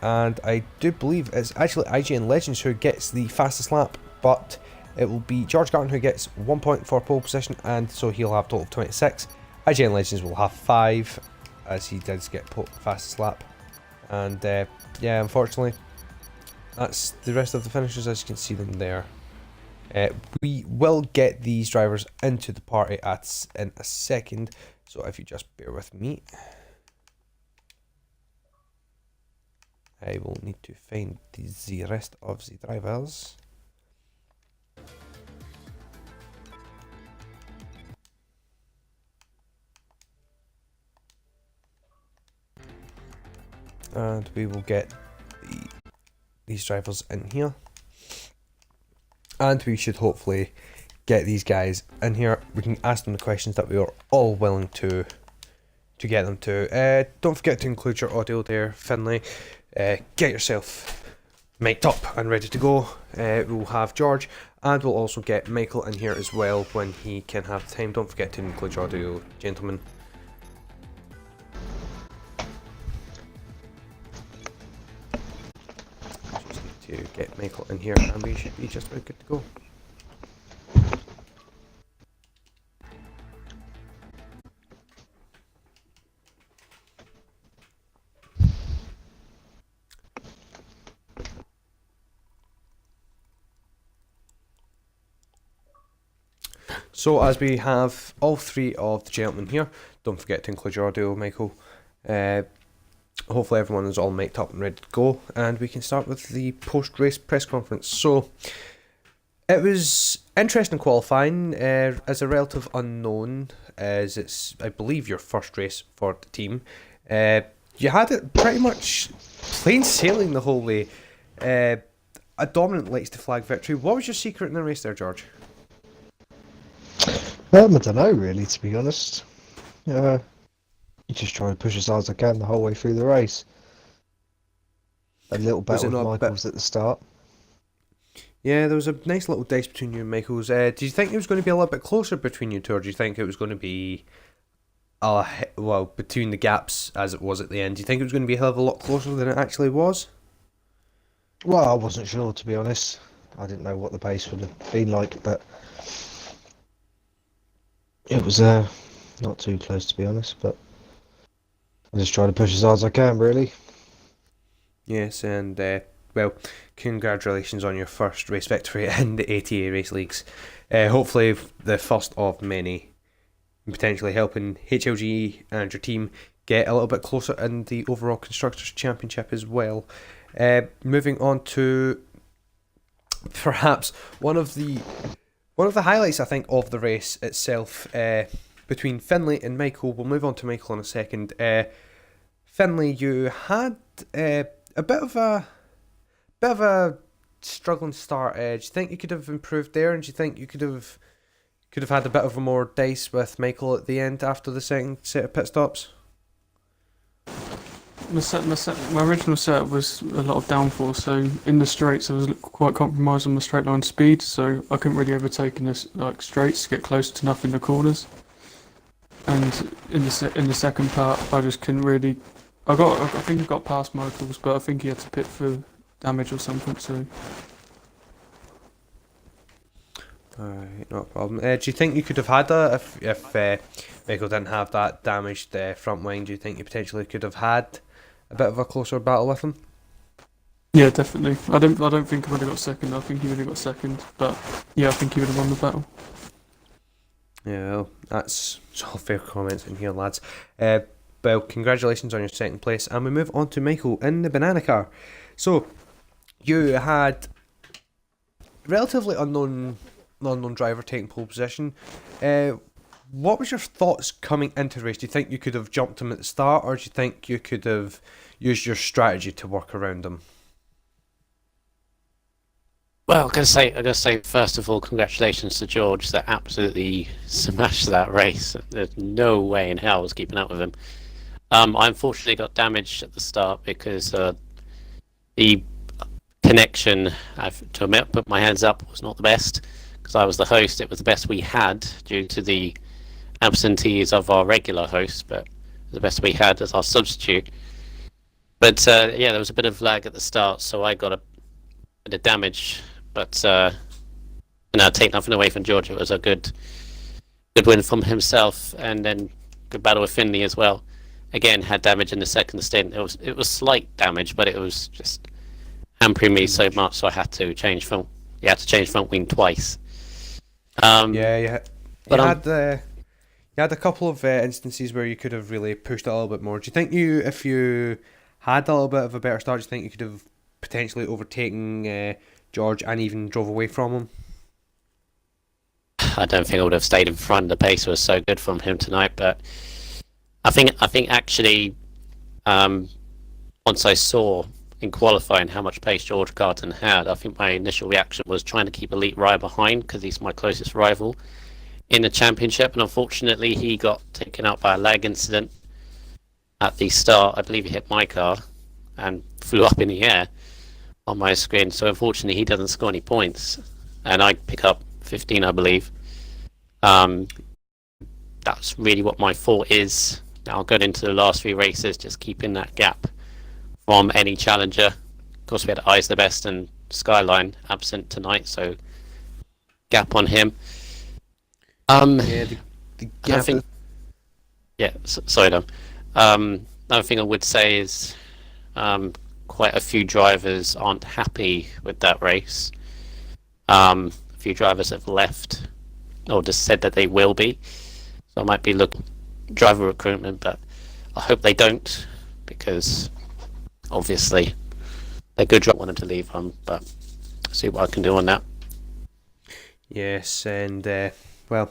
And I do believe it's actually IGN Legends who gets the fastest lap, but it will be George Garton who gets 1 point for pole position, and so he'll have a total of 26. IGN Legends will have 5, as he did get fastest lap. And yeah, unfortunately, that's the rest of the finishers as you can see them there. We will get these drivers into the party in a second, so if you just bear with me. I will need to find the rest of the drivers. And we will get these drivers in here. And we should hopefully get these guys in here. We can ask them the questions that we are all willing to get them to. Don't forget to include your audio there, Finlay. Get yourself mic'd up and ready to go. We'll have George, and we'll also get Michael in here as well when he can have time. Don't forget to include your audio, gentlemen. Just need to get Michael in here, and we should be just about good to go. So as we have all three of the gentlemen here, don't forget to include your audio, Michael. Hopefully everyone is all mic'd up and ready to go, and we can start with the post-race press conference. So it was interesting qualifying. As a relative unknown, as it's I believe your first race for the team, you had it pretty much plain sailing the whole way. A dominant lights to flag victory. What was your secret in the race there, George? I don't know, really, to be honest. You just try to push as hard as I can the whole way through the race. a little Was battle it with not a bit? Michaels at the start. Yeah, there was a nice little dice between you and Michaels. Do you think it was going to be a little bit closer between you two, or do you think it was going to be well, between the gaps as it was at the end? Do you think it was going to be a hell of a lot closer than it actually was? Well, I wasn't sure, to be honest. I didn't know what the pace would have been like, but it was not too close, to be honest. But I just try to push as hard as I can, really. Yes, and well, congratulations on your first race victory in the ATA Race Leagues. Hopefully, the first of many, potentially helping HLG and your team get a little bit closer in the overall Constructors' Championship as well. Moving on to perhaps one of the highlights, I think, of the race itself, between Finlay and Michael. We'll move on to Michael in a second. Finlay, you had a bit of a struggling start. Do you think you could have improved there, and do you think you could have had a bit of a more dice with Michael at the end after the second set of pit stops? My original set was a lot of downforce, so in the straights I was quite compromised on my straight line speed, so I couldn't really overtake in the straights to get close to enough in the corners. And in the second part, I just couldn't really. I think I got past Michaels, but I think he had to pit for damage or something. So Alright, no problem. Do you think you could have had that if Michael didn't have that damaged front wing? Do you think you potentially could have had a bit of a closer battle with him? yeah, definitely. I don't think I would have got second. I think he would have got second, but yeah, I think he would have won the battle. Yeah, well, that's all fair comments in here, lads. Well, congratulations on your second place, and we move on to Michael in the banana car. So, you had relatively unknown driver taking pole position. What was your thoughts coming into the race? Do you think you could have jumped him at the start, or do you think you could have used your strategy to work around him? Well, I gotta say, first of all, congratulations to George that absolutely smashed that race. There's no way in hell I was keeping up with him. I unfortunately got damaged at the start because the connection, I have to admit, put my hands up, was not the best. Because I was the host, it was the best we had due to the absentees of our regular host, but the best we had as our substitute. But yeah, there was a bit of lag at the start, so I got a bit of damage. But no, take nothing away from George. It was a good win from himself, and then good battle with Finley as well. Again, had damage in the second stint. It was slight damage, but it was just hampering me so much, so I had to change front. You had to change front wing twice. Yeah, But you had a couple of instances where you could have really pushed it a little bit more. Do you think if you had a little bit of a better start, do you think you could have potentially overtaken George and even drove away from him? I don't think I would have stayed in front. The pace was so good from him tonight, but I think actually, once I saw in qualifying how much pace George Carton had, I think my initial reaction was trying to keep Elite Rye behind because he's my closest rival in the championship, and unfortunately he got taken out by a lag incident at the start. I believe he hit my car and flew up in the air on my screen, so unfortunately he doesn't score any points, and I pick up 15, I believe. That's really what my fault is. Now going into the last three races, just keeping that gap from any challenger. Of course, we had Eyes the Best and Skyline absent tonight, so gap on him. Yeah, the I gap. think, yeah, sorry, Dom. Another thing I would say is quite a few drivers aren't happy with that race. A few drivers have left or just said that they will be. So I might be looking driver recruitment, but I hope they don't, because obviously they're good. I wanted to leave them, but see what I can do on that. Yes, and well,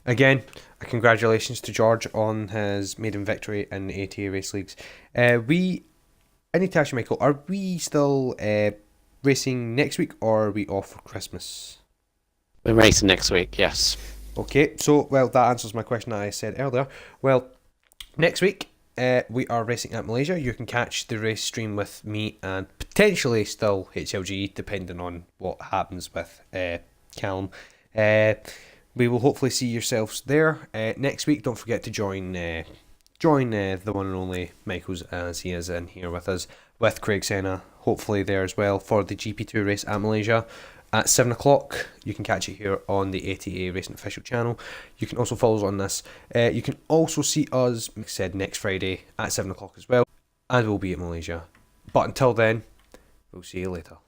again, congratulations to George on his maiden victory in the ATA Race Leagues. I need to ask you, Michael, are we still racing next week, or are we off for Christmas? We're racing next week, yes. Okay, so, well, that answers my question that I said earlier. Well, next week, we are racing at Malaysia. You can catch the race stream with me and potentially still HLG, depending on what happens with Callum. We will hopefully see yourselves there next week. Don't forget to join the one and only Michaels, as he is in here with us, with Craig Senna, hopefully there as well, for the GP2 race at Malaysia at 7 o'clock. You can catch it here on the ATA Racing official channel. You can also follow us on this. You can also see us, like I said, next Friday at 7 o'clock as well, and we'll be at Malaysia. But until then, we'll see you later.